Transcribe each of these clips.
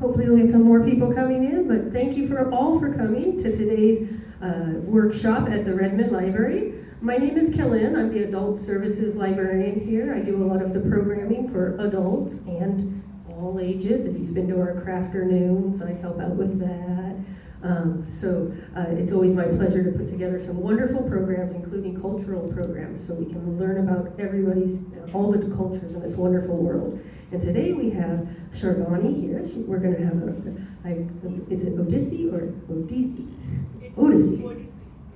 Hopefully we'll get some more people coming in, but thank you all for coming to today's workshop at the Redmond Library. My name is Kellyn. I'm the Adult Services Librarian here. I do a lot of the programming for adults and all ages. If you've been to our crafternoons, I help out with that. It's always my pleasure to put together some wonderful programs, including cultural programs, so we can learn about all the cultures in this wonderful world. And today we have Sharbani here. We're going to have is it Odissi or Odissi? Odissi.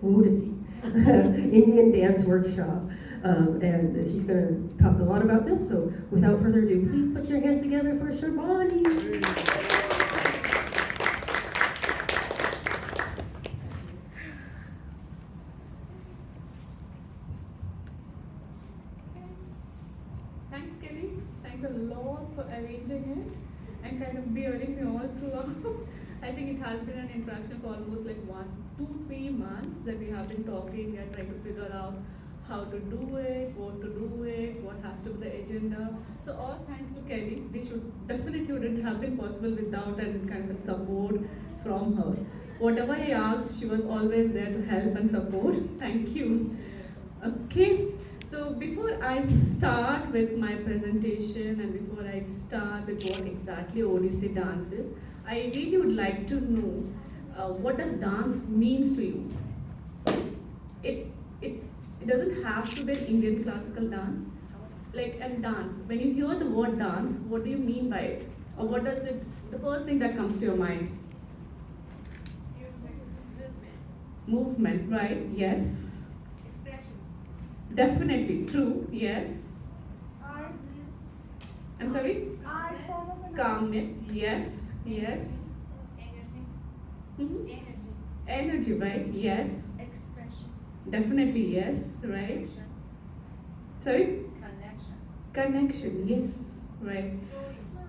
Odissi. Indian dance workshop. And she's going to talk a lot about this. So without further ado, please put your hands together for Sharbani. Thanks, Kelly. Thanks a lot for arranging it and kind of bearing me all throughout. I think it has been an interaction for almost like 3 months that we have been talking and trying to figure out how to do it, what to do it, what has to be the agenda. So all thanks to Kelly. This definitely wouldn't have been possible without and kind of support from her. Whatever I asked, she was always there to help and support. Thank you. Okay. So before I start with my presentation and before I start with what exactly Odissi dance is, I really would like to know what does dance means to you? It doesn't have to be an Indian classical dance. Like as dance, when you hear the word dance, what do you mean by it? Or what does it, the first thing that comes to your mind? Music. Movement, right? Yes. Expressions. Definitely true, yes. Art. I'm sorry? Art form of an Calmness, yes, yes. Energy. Mhm. Energy. Energy, right? Yes. Expression. Definitely yes, right? Sorry? Connection. Connection, yes, right. Stories.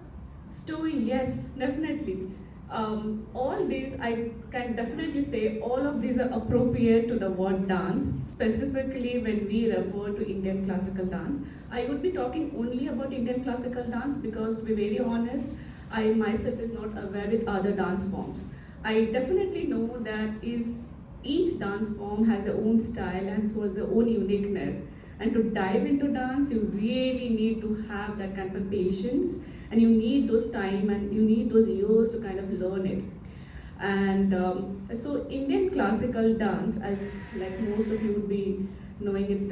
Story, yes, definitely. All these, I can definitely say, all of these are appropriate to the word dance, specifically when we refer to Indian classical dance. I would be talking only about Indian classical dance because, to be very honest, I myself is not aware with other dance forms. I definitely know that each dance form has their own style and so has their own uniqueness. And to dive into dance, you really need to have that kind of patience, and you need those time and you need those years to kind of learn it. And so Indian classical dance, as like most of you would be knowing, it's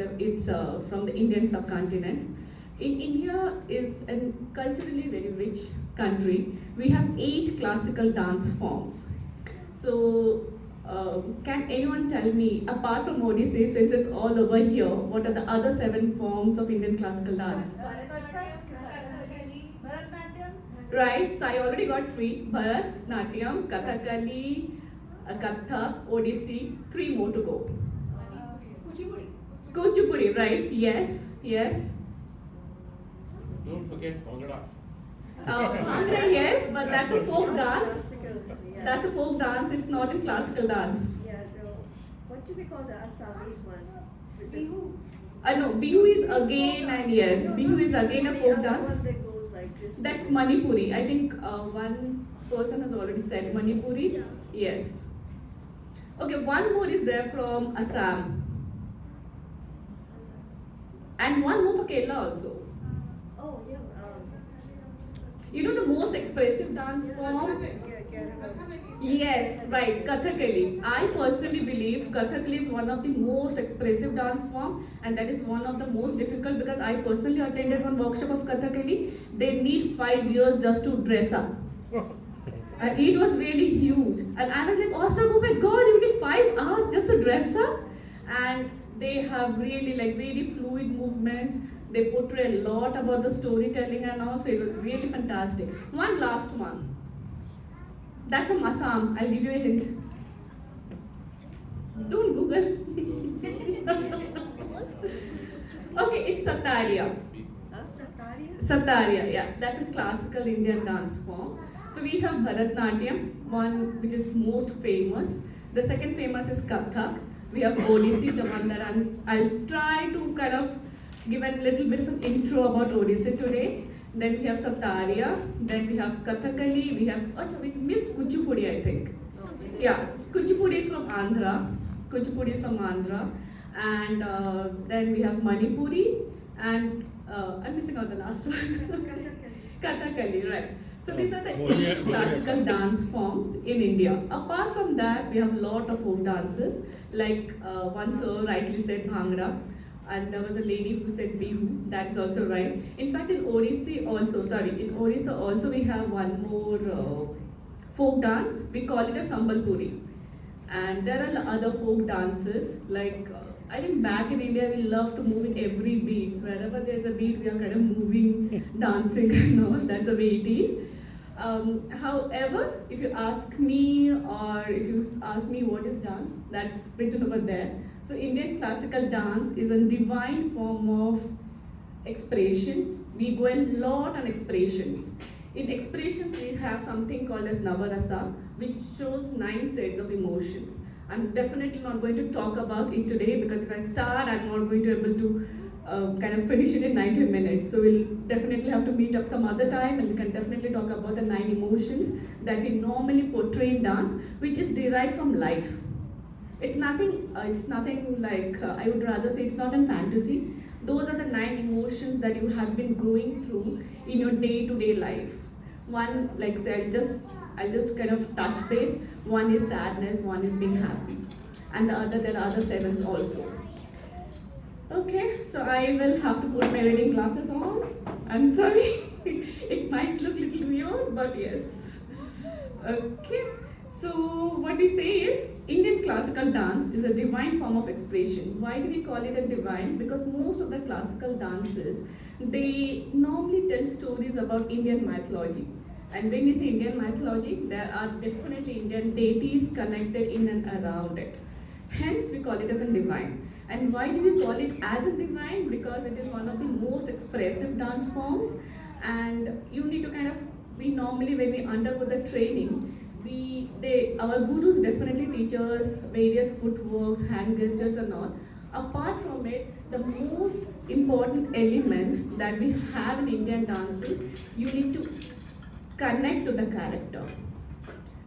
from the Indian subcontinent. In India is a culturally very rich country. We have 8 classical dance forms. So can anyone tell me, apart from Odissi, since it's all over here, what are the other 7 forms of Indian classical dance? Right, so I already got 3, Bharatnatyam, Kathakali, Kathak, Odissi, 3 more to go. Kuchipudi, right, yes, yes. Don't forget Bhangra. Bhangra, yes, but that's a folk dance. That's a folk dance, it's not a classical dance. Yeah, no. What do we call the Assamese one? Bihu. No, Bihu is again, and yes, Bihu is again a folk dance. One that goes like this. That's Manipuri. I think one person has already said Manipuri. Yeah. Yes. Okay, one more is there from Assam. And one more for Kerala also. Oh, yeah. You know the most expressive dance form? Yes, right, Kathakali. I personally believe Kathakali is one of the most expressive dance form, and that is one of the most difficult because I personally attended one workshop of Kathakali. They need 5 years just to dress up. And it was really huge. And I was like, awesome, oh my god, you need 5 hours just to dress up? And they have really like very fluid movements. They portray a lot about the storytelling and all, so it was really fantastic. One last one. That's from Assam. I'll give you a hint. Don't Google. Okay, it's Sataria. Sataria, yeah. That's a classical Indian dance form. So we have Bharatnatyam, one which is most famous. The second famous is Kathak. We have Odissi, the one that I'll try to kind of give a little bit of an intro about Odissi today. then we have Satariya, then we have Kathakali, we have, we missed Kuchipudi, I think. Yeah, Kuchipudi is from Andhra. Kuchipudi is from Andhra. And then we have Manipuri, and I'm missing out the last one. Kathakali, right. So these are the eight classical dance forms in India. Apart from that, we have a lot of folk dances, like one sir rightly said Bhangra, and there was a lady who said Bihu, that's also right. In fact, in Odissi also, in Odisha also we have one more folk dance, we call it a Sambalpuri. And there are other folk dances, like I think back in India we love to move with every beat. So wherever there's a beat, we are kind of moving, dancing, that's the way it is. However, if you ask me or if you ask me what is dance, that's written over there. So Indian classical dance is a divine form of expressions. We go a lot on expressions. In expressions, we have something called as Navarasa, which shows 9 sets of emotions. I'm definitely not going to talk about it today because if I start, I'm not going to be able to kind of finish it in 90 minutes. So we'll definitely have to meet up some other time and we can definitely talk about the 9 emotions that we normally portray in dance, which is derived from life. It's nothing like, I would rather say it's not in fantasy. Those are the 9 emotions that you have been going through in your day-to-day life. One, like say, I'll just kind of touch base. One is sadness, one is being happy. And there are other 7s also. Okay, so I will have to put my reading glasses on. I'm sorry, it might look a little weird, but yes. Okay, so what we say is, Indian classical dance is a divine form of expression. Why do we call it a divine? Because most of the classical dances, they normally tell stories about Indian mythology. And when we say Indian mythology, there are definitely Indian deities connected in and around it. Hence, we call it as a divine. And why do we call it as a divine? Because it is one of the most expressive dance forms. And you need to kind of, we normally, when we undergo the training, our gurus definitely teach us various footworks, hand gestures and all. Apart from it, the most important element that we have in Indian dances, you need to connect to the character.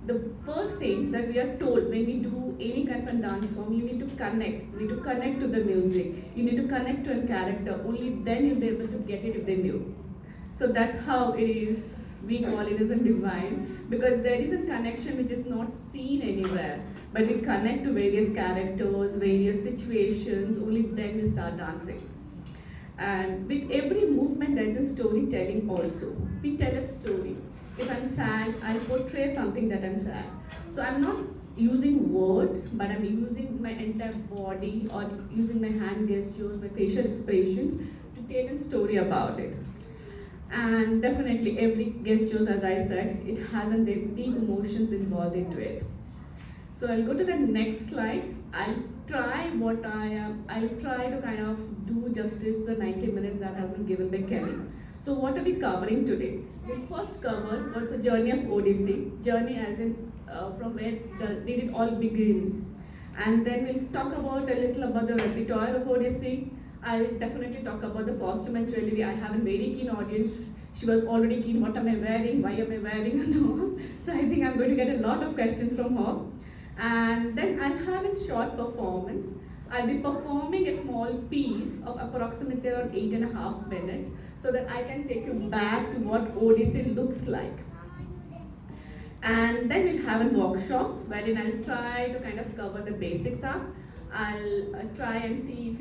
The first thing that we are told when we do any kind of a dance form, you need to connect. You need to connect to the music. You need to connect to a character. Only then you'll be able to get it if they knew. So that's how it is. We call it as a divine because there is a connection which is not seen anywhere. But we connect to various characters, various situations. Only then we start dancing. And with every movement, there is a storytelling also. We tell a story. If I'm sad, I'll portray something that I'm sad. So I'm not using words, but I'm using my entire body or using my hand gestures, my facial expressions to tell a story about it. And definitely every gestures, as I said, it has a deep emotions involved into it. So I'll go to the next slide. I'll try to kind of do justice to the 90 minutes that has been given by Kelly. So what are we covering today? We'll first cover what's the journey of Odissi. Journey as in from where did it all begin. And then we'll talk about a little about the repertoire of Odissi. I'll definitely talk about the costume and jewelry. I have a very keen audience. She was already keen, what am I wearing, why am I wearing and all. So I think I'm going to get a lot of questions from her. And then I'll have a short performance. I'll be performing a small piece of approximately around 8.5 minutes so that I can take you back to what Odissi looks like. And then we'll have a workshops wherein I'll try to kind of cover the basics up. I'll try and see if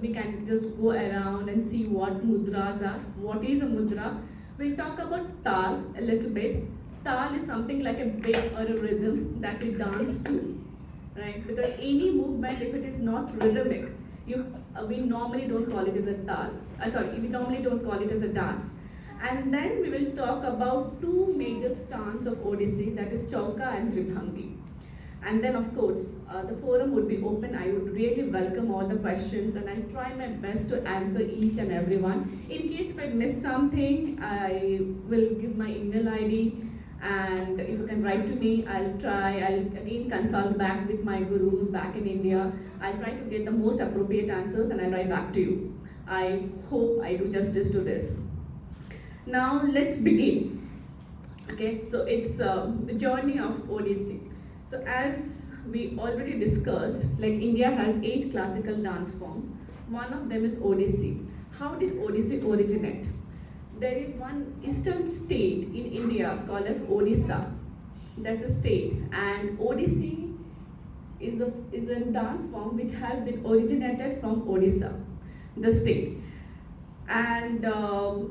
we can just go around and see what mudras are. What is a mudra? We'll talk about tal a little bit. Tal is something like a beat or a rhythm that we dance to, right? Because any movement, if it is not rhythmic, we normally don't call it as a tal. We normally don't call it as a dance. And then we will talk about 2 major stanzas of Odissi, that is Chauka and Tribhangi. And then of course, the forum would be open. I would really welcome all the questions and I'll try my best to answer each and every one. In case if I miss something, I will give my email ID and if you can write to me, I'll again consult back with my gurus back in India. I'll try to get the most appropriate answers and I'll write back to you. I hope I do justice to this. Now let's begin. Okay, so it's the journey of Odissi. So as we already discussed, like India has 8 classical dance forms. One of them is Odissi. How did Odissi originate? There is one eastern state in India called as Odisha. That's a state, and Odissi is a dance form which has been originated from Odisha, the state. And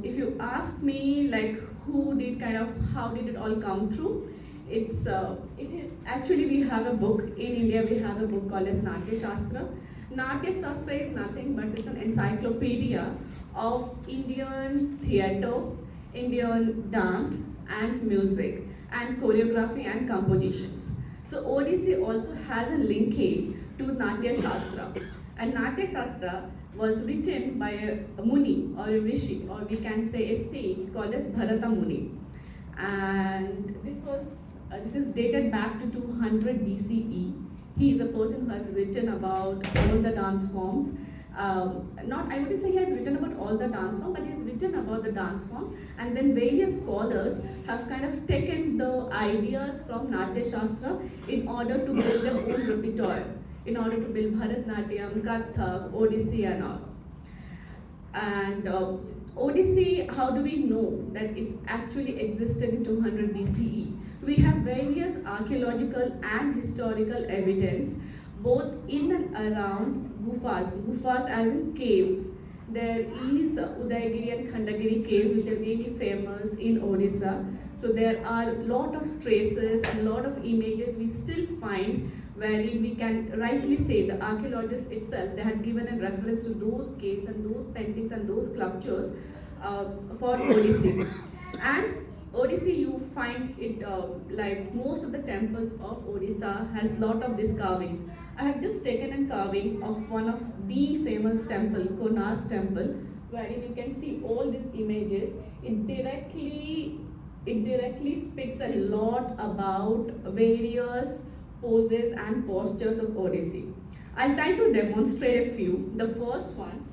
if you ask me, like, who did kind of how did it all come through? It is actually we have a book in India. We have a book called as Natya Shastra. Natya Shastra is nothing but it's an encyclopedia of Indian theatre, Indian dance and music and choreography and compositions. So Odissi also has a linkage to Natya Shastra. And Natya Shastra was written by a Muni or a Rishi, or we can say a sage called as Bharata Muni. And this is dated back to 200 BCE. He is a person who has written about all the dance forms. Not, I wouldn't say he has written about all the dance forms, but he has written about the dance forms. And then various scholars have kind of taken the ideas from Natya Shastra in order to build their own repertoire, in order to build Bharatnatyam, Kathak, Odissi and all. And Odissi, how do we know that it's actually existed in 200 BCE? We have various archaeological and historical evidence, both in and around gufas as in caves. There is Udaygiri and Khandagiri caves which are really famous in Odisha. So there are a lot of traces and a lot of images we still find wherein we can rightly say the archaeologists itself, they had given a reference to those caves and those paintings and those sculptures for Odissi. And Odissi, you find it like most of the temples of Odisha has lot of these carvings. I have just taken a carving of one of the famous temple, Konark temple, wherein you can see all these images. It directly speaks a lot about various poses and postures of Odissi. I'll try to demonstrate a few. The first one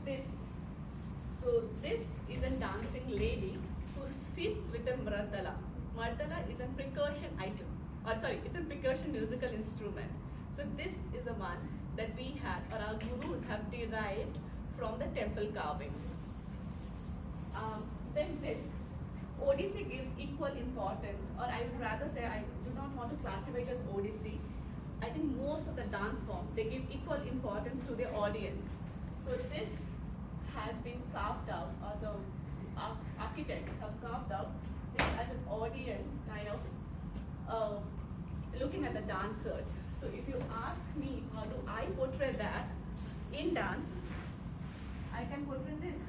this. So this is a dancing lady who sits with a mardala. Mardala is a percussion item, or sorry, it's a percussion musical instrument. So this is the one that we had, or our gurus have derived from the temple carvings. Then this. Odissi gives equal importance, or I would rather say I do not want to classify it as Odissi. I think most of the dance form, they give equal importance to the audience. So this has been carved out, or the architects have carved out this as an audience kind of looking at the dancers. So if you ask me how do I portray that in dance, I can portray this.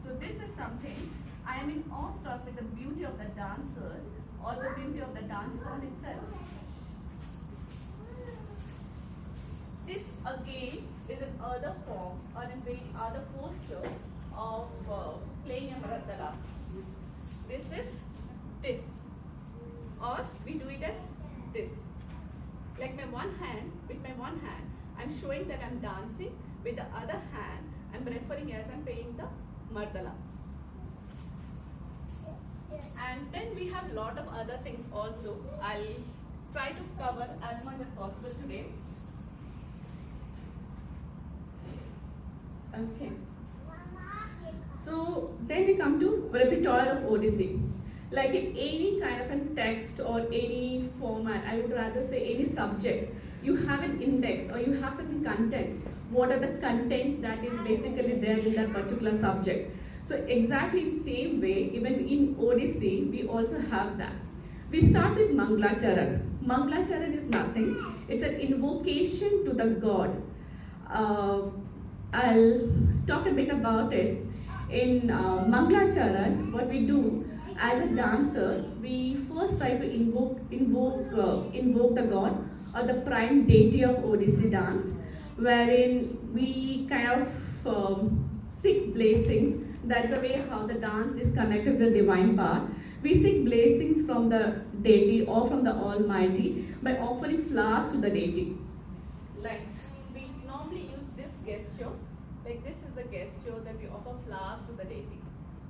So this is something, I am in awestruck with the beauty of the dancers or the beauty of the dance form itself. This again is an other form or a very other posture of playing a maratala. This is this, or we do it as this. Like with my one hand, I'm showing that I'm dancing. With the other hand, I'm referring as I'm playing the mardala. And then we have a lot of other things also. I'll try to cover as much as possible today. Okay. So then we come to repertoire of Odissi. Like in any kind of a text or any format, I would rather say any subject, you have an index or you have certain contents. What are the contents that is basically there in that particular subject? So exactly in the same way, even in Odissi, we also have that. We start with Manglacharan. Manglacharan is nothing. It's an invocation to the god. I'll talk a bit about it. In Manglacharan, what we do as a dancer, we first try to invoke the god or the prime deity of Odissi dance, wherein we kind of seek blessings. That's the way how the dance is connected to the divine power. We seek blessings from the deity or from the Almighty by offering flowers to the deity. Like we normally use this gesture, like gesture that we offer flowers to the deity.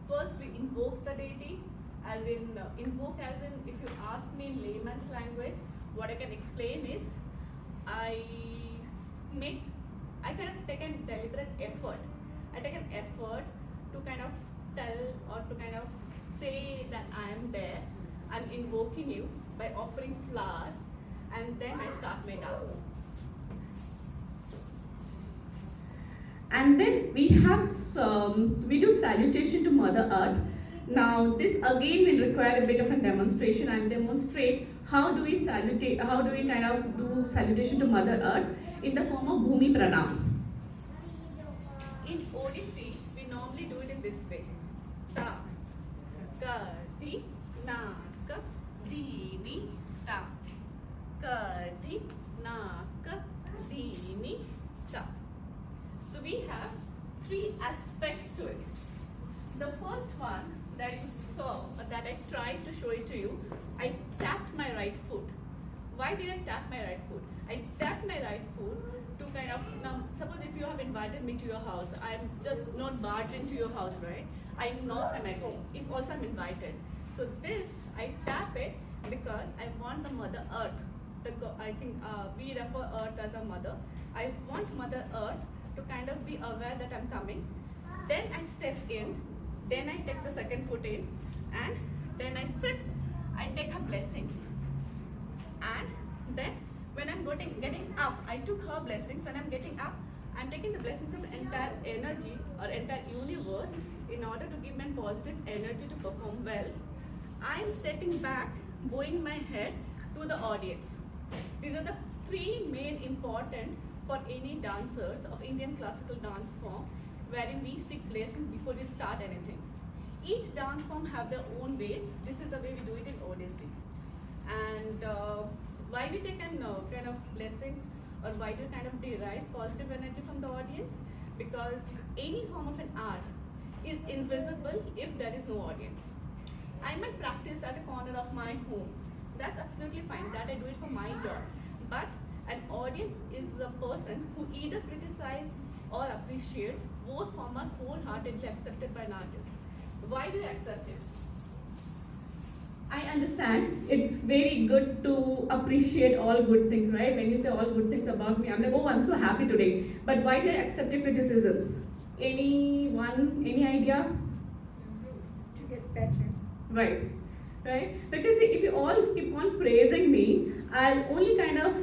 First, we invoke the deity, as in, if you ask me in layman's language, what I can explain is, I kind of take a deliberate effort. I take an effort to kind of tell or to kind of say that I am there. I'm invoking you by offering flowers, and then I start my dance. And then we do salutation to Mother Earth. Now this again will require a bit of a demonstration. I'll demonstrate how do we kind of do salutation to Mother Earth in the form of Bhumi Pranam. In Odissi, we normally do it in this way. Ta, ka, di, na, ka, di, ni, ta. Ka, di, na, ka, di, ni, ta. So we have three aspects to it. The first one that you saw, that I tried to show it to you, I tapped my right foot. Why did I tap my right foot? I tapped my right foot to kind of, now suppose if you have invited me to your house, I'm just not barged into your house, right? I knock and I go, if also I'm invited. So this, I tap it because I want the Mother Earth. I think we refer Earth as a mother. I want Mother Earth to kind of be aware that I'm coming. Then I step in, then I take the second foot in, and then I sit and take her blessings. And then when I'm getting up, I took her blessings. When I'm getting up, I'm taking the blessings of entire energy or entire universe in order to give me positive energy to perform well. I'm stepping back, bowing my head to the audience. These are the three main important for any dancers of Indian classical dance form, wherein we seek blessings before we start anything. Each dance form have their own ways. This is the way we do it in Odissi. And why we take kind of blessings, or why do we kind of derive positive energy from the audience? Because any form of an art is invisible if there is no audience. I might practice at a corner of my home. That's absolutely fine. That I do it for my joy. But an audience is a person who either criticizes or appreciates. Both forms are wholeheartedly accepted by an artist. Why do you accept it? I understand it's very good to appreciate all good things, right? When you say all good things about me, I'm like, oh, I'm so happy today. But why do I accept your criticisms? Anyone, any idea? To get better. Right. Because see, if you all keep on praising me, I'll only kind of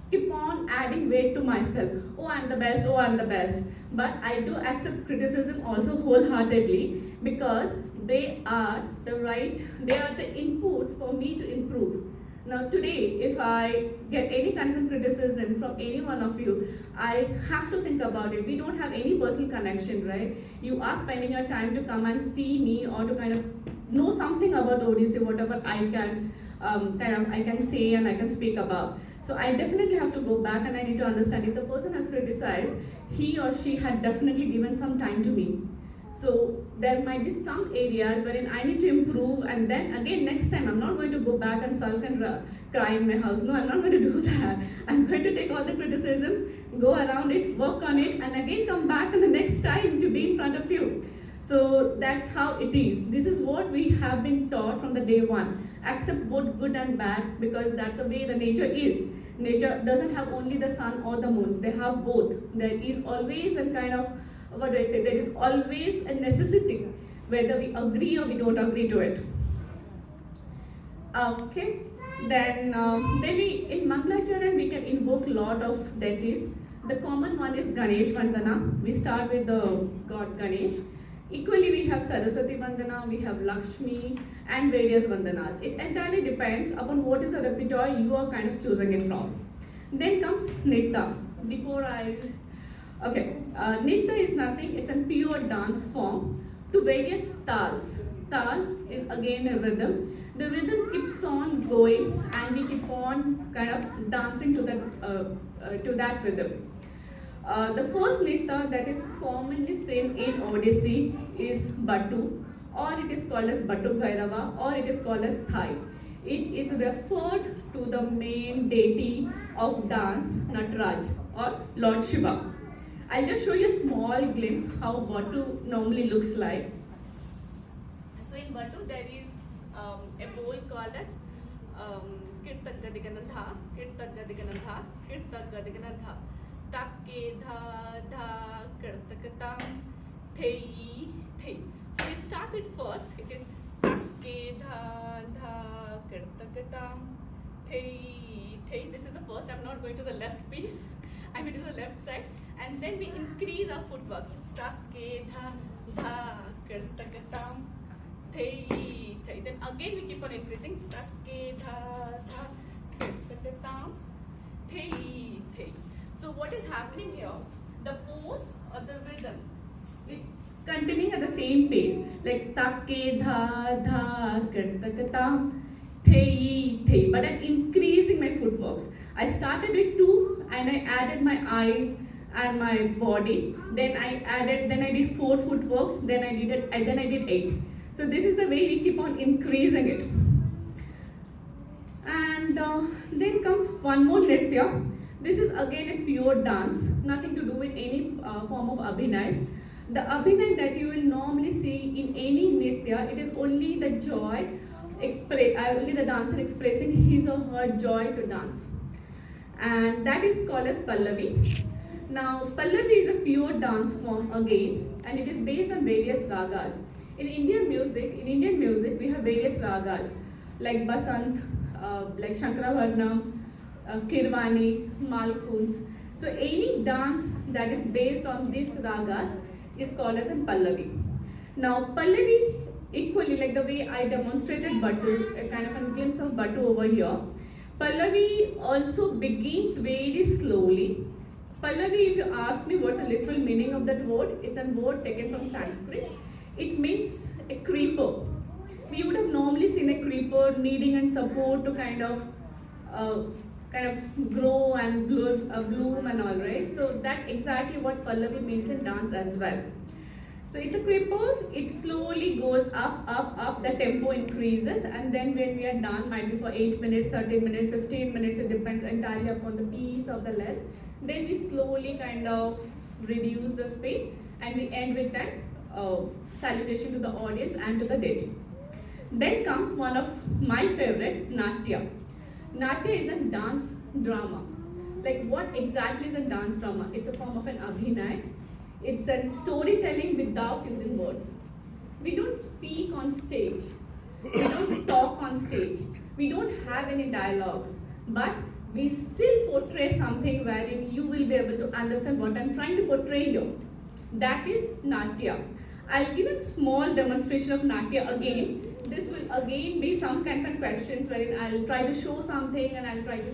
keep on adding weight to myself. Oh, I'm the best, oh, I'm the best. But I do accept criticism also wholeheartedly because they are the inputs for me to improve. Now today, if I get any kind of criticism from any one of you, I have to think about it. We don't have any personal connection, right? You are spending your time to come and see me or to kind of know something about Odissi, whatever I can I can say and I can speak about. So I definitely have to go back and I need to understand if the person has criticized, he or she had definitely given some time to me. So there might be some areas wherein I need to improve, and then again next time I'm not going to go back and sulk and cry in my house. No, I'm not going to do that. I'm going to take all the criticisms, go around it, work on it, and again come back in the next time to be in front of you. So that's how it is. This is what we have been taught from the day one. Accept both good and bad because that's the way the nature is. Nature doesn't have only the sun or the moon. They have both. There is always a kind of, there is always a necessity, whether we agree or we don't agree to it. Okay, then we in Mangalacharan we can invoke a lot of deities. The common one is Ganesh Vandana. We start with the god Ganesh. Equally, we have Saraswati Vandana, we have Lakshmi, and various Vandanas. It entirely depends upon what is the repertoire you are kind of choosing it from. Then comes Nritta. Nritta is nothing, it's a pure dance form to various tals. Tal is again a rhythm. The rhythm keeps on going and we keep on kind of dancing to that rhythm. The first nritta that is commonly seen in Odissi is Batu, or it is called as Batu Bhairava, or it is called as Thai. It is referred to the main deity of dance, Nataraj, or Lord Shiva. I'll just show you a small glimpse how Batu normally looks like. So in Batu there is a bowl called as Kirtagadiganandha, Kirtagadiganandha, Kirtagadiganandha, Takke dha dha Kirtagatam, Thei Thei. So we start with first, it is Takke dha dha Kirtagatam, Thei Thei. This is the first, I'm not going to the left piece, I'm going to the left side. And then we increase our footworks. Takke dha dha Kirtagatam, Thei Thei. Then again we keep on increasing. Takke dha dha Kirtagatam, Thei Thei. So what is happening here? The pose or the rhythm is continuing at the same pace. Like Takke dha dha Kirtagatam, Thei Thei. But I'm increasing my footworks. I started with 2 and I added my eyes and my body. Then I did 4 footworks. Then I did 8. So this is the way we keep on increasing it. And then comes one more nritya. This is again a pure dance, nothing to do with any form of abhinay. The abhinay that you will normally see in any nritya, it is only the joy, only the dancer expressing his or her joy to dance. And that is called as Pallavi. Now, Pallavi is a pure dance form again, and it is based on various ragas. In Indian music, we have various ragas like Basant, like Shankaravarnam, Kirvani, Malkuns. So any dance that is based on these ragas is called as a Pallavi. Now, Pallavi, equally like the way I demonstrated Batu, a kind of a glimpse of Batu over here, Pallavi also begins very slowly. Pallavi, if you ask me what's the literal meaning of that word, it's a word taken from Sanskrit. It means a creeper. We would have normally seen a creeper needing and support to kind of grow and bloom and all, right? So that's exactly what Pallavi means in dance as well. So it's a creeper, it slowly goes up, the tempo increases, and then when we are done, might be for 8 minutes, 13 minutes, 15 minutes, it depends entirely upon the piece of the length. Then we slowly kind of reduce the speed and we end with that salutation to the audience and to the deity. Then comes one of my favorite, Natya. Natya is a dance drama. Like what exactly is a dance drama? It's a form of an abhinay. It's a storytelling without using words. We don't speak on stage. We don't talk on stage. We don't have any dialogues. But we still portray something wherein you will be able to understand what I'm trying to portray here. That is Natya. I'll give a small demonstration of Natya again. This will again be some kind of questions wherein I'll try to show something and I'll try to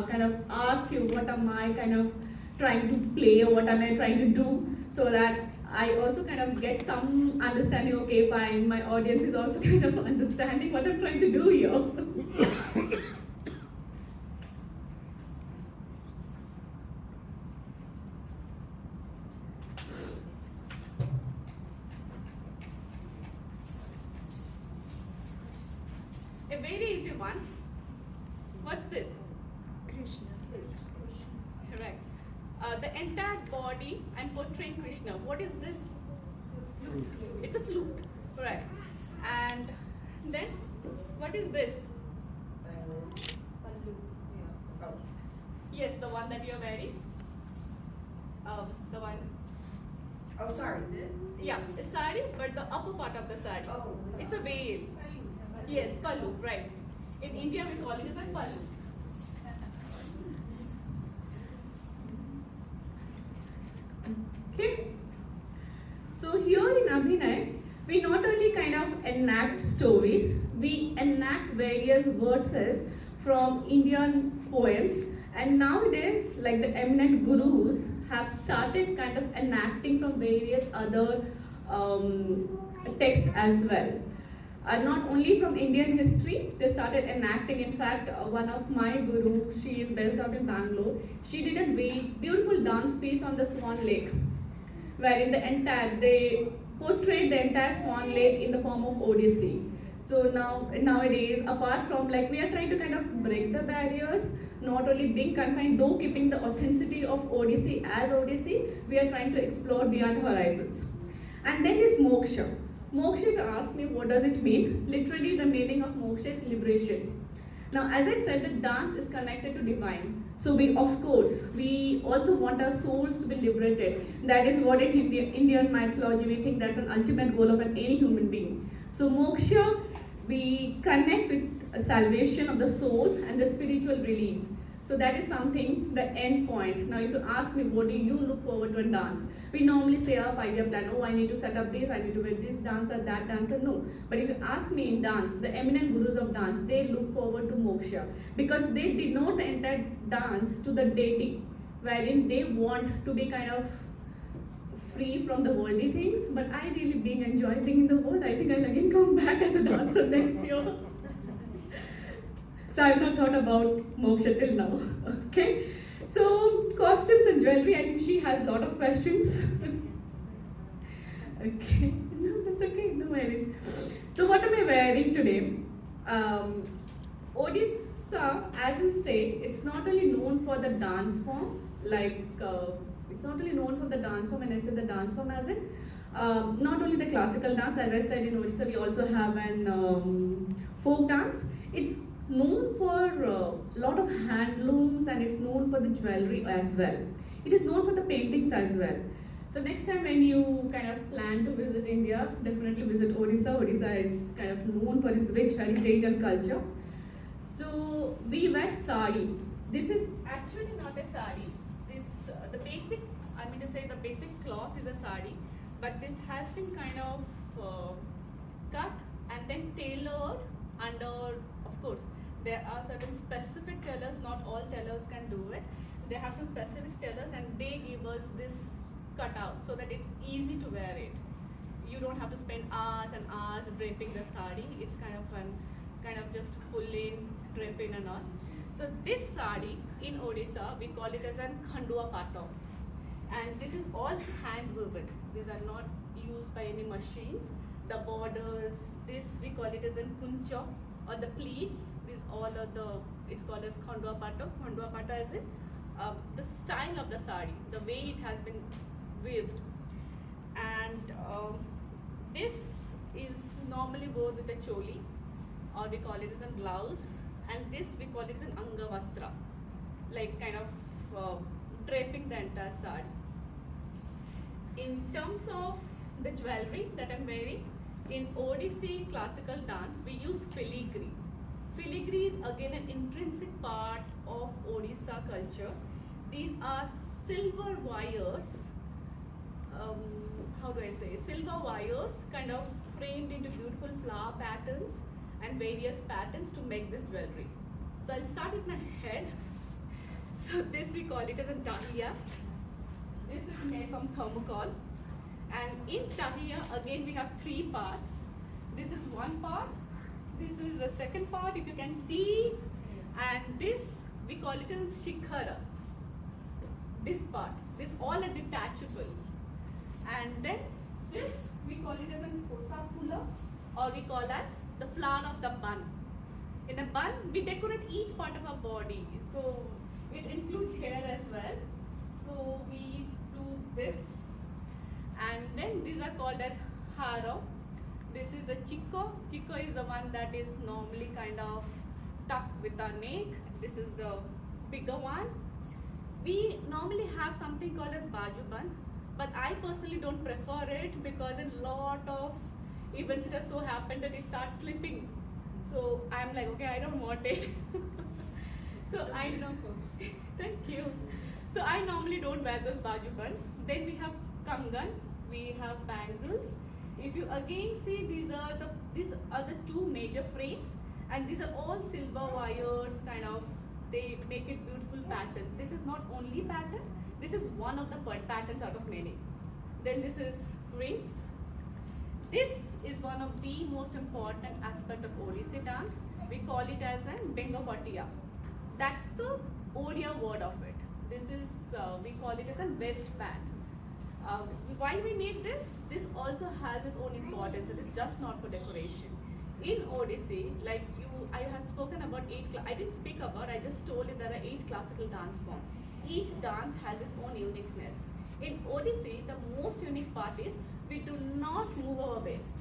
kind of ask you what am I kind of trying to play or what am I trying to do, so that I also kind of get some understanding, okay fine, my audience is also kind of understanding what I'm trying to do here. A very easy one. What's this? Krishna. Correct. The entire body I'm portraying Krishna. What is this? Flute. It's a flute. Right. And then what is this? Pallu. Yeah. Yes, the one that you're wearing. The one. Oh, sorry. Yeah, it's sari, but the upper part of the sari. Oh. It's a veil. Yes, pallu, right. In India we call it as a pallu. Okay. So here in Abhinay, we not only kind of enact stories, we enact various verses from Indian poems, and nowadays, like the eminent gurus have started kind of enacting from various other texts as well. Not only from Indian history, they started enacting. In fact, one of my guru, she is based out in Bangalore, she did a very beautiful dance piece on the Swan Lake, wherein they portrayed the entire Swan Lake in the form of Odissi. So nowadays, apart from like we are trying to kind of break the barriers, not only being confined, though keeping the authenticity of Odissi as Odissi, we are trying to explore beyond horizons. And then is moksha. Moksha, if you ask me what does it mean, literally the meaning of moksha is liberation. Now, as I said, the dance is connected to divine. So of course, we also want our souls to be liberated. That is what in Indian mythology we think that's an ultimate goal of any human being. So moksha, we connect with salvation of the soul and the spiritual release. So that is something, the end point. Now, if you ask me, what do you look forward to in dance? We normally say our 5-year plan, oh, I need to set up this, I need to wear this dancer, that dancer. No. But if you ask me in dance, the eminent gurus of dance, they look forward to moksha because they denote the entire dance to the deity, wherein they want to be kind of free from the worldly things. But I really being enjoying in the world. I think I'll again come back as a dancer next year. So I've not thought about moksha till now. Okay. So costumes and jewelry, I think she has a lot of questions. Okay. No, that's okay. No worries. So what am I wearing today? Odisha, as in state, it's not only known for the dance form, it's not only known for the dance form, and I say the dance form as in not only the classical dance, as I said in Odisha, we also have an folk dance. It's known for a lot of handlooms and it's known for the jewelry as well. It is known for the paintings as well. So next time when you kind of plan to visit India, definitely visit Odisha. Odisha is kind of known for its rich heritage and culture. So we wear sari. This is actually not a sari. The basic, I mean to say the basic cloth is a sari, but this has been kind of cut and then tailored under, of course, there are certain specific tailors, not all tailors can do it. They have some specific tailors and they give us this cutout so that it's easy to wear it. You don't have to spend hours and hours draping the sari. It's kind of fun, kind of just pull in, drape in and all. So this sari in Odisha, we call it as an khandua pato. And this is all hand woven. These are not used by any machines. The borders, this we call it as an kuncha or the pleats. These all are it's called as khandua pato. Khandua pato is the style of the sari, the way it has been weaved. And this is normally worn with a choli, or we call it as a blouse. And this we call it as an angavastra, like kind of draping the entire sari. In terms of the jewelry that I'm wearing, in Odissi classical dance, we use filigree. Filigree is again an intrinsic part of Odisha culture. These are silver wires, how do I say, silver wires kind of framed into beautiful flower patterns and various patterns to make this jewelry. So I'll start with my head. So this we call it as a dahiya. This is made from thermocol. And in dahiya, again we have 3 parts. This is one part. This is the second part, if you can see. And this, we call it as shikhara. This part. This all are detachable. And then this, we call it as a kosa pula, or we call as the flower of the bun. In a bun, we decorate each part of our body. So it includes hair as well. So we do this. And then these are called as haro. This is a chico. Chico is the one that is normally kind of tucked with our neck. This is the bigger one. We normally have something called as baju bun, but I personally don't prefer it because in lot of events it has so happened that it starts slipping. So I'm like, okay, I don't want it. So I don't. Thank you. So I normally don't wear those baju buns. Then we have kangan, we have bangles. If you again see, these are the 2 major frames, and these are all silver wires. Kind of, they make it beautiful patterns. This is not only pattern. This is one of the patterns out of many. Then this is rings. This is one of the most important aspect of Odissi dance. We call it as an Bengapatiya. That's the Odia word of it. This is, we call it as a waistband. Why we need this? This also has its own importance. It is just not for decoration. In Odissi, like I have spoken about I didn't speak about, I just told you there are 8 classical dance forms. Each dance has its own uniqueness. In Odissi, the most unique part is we do not move our waist.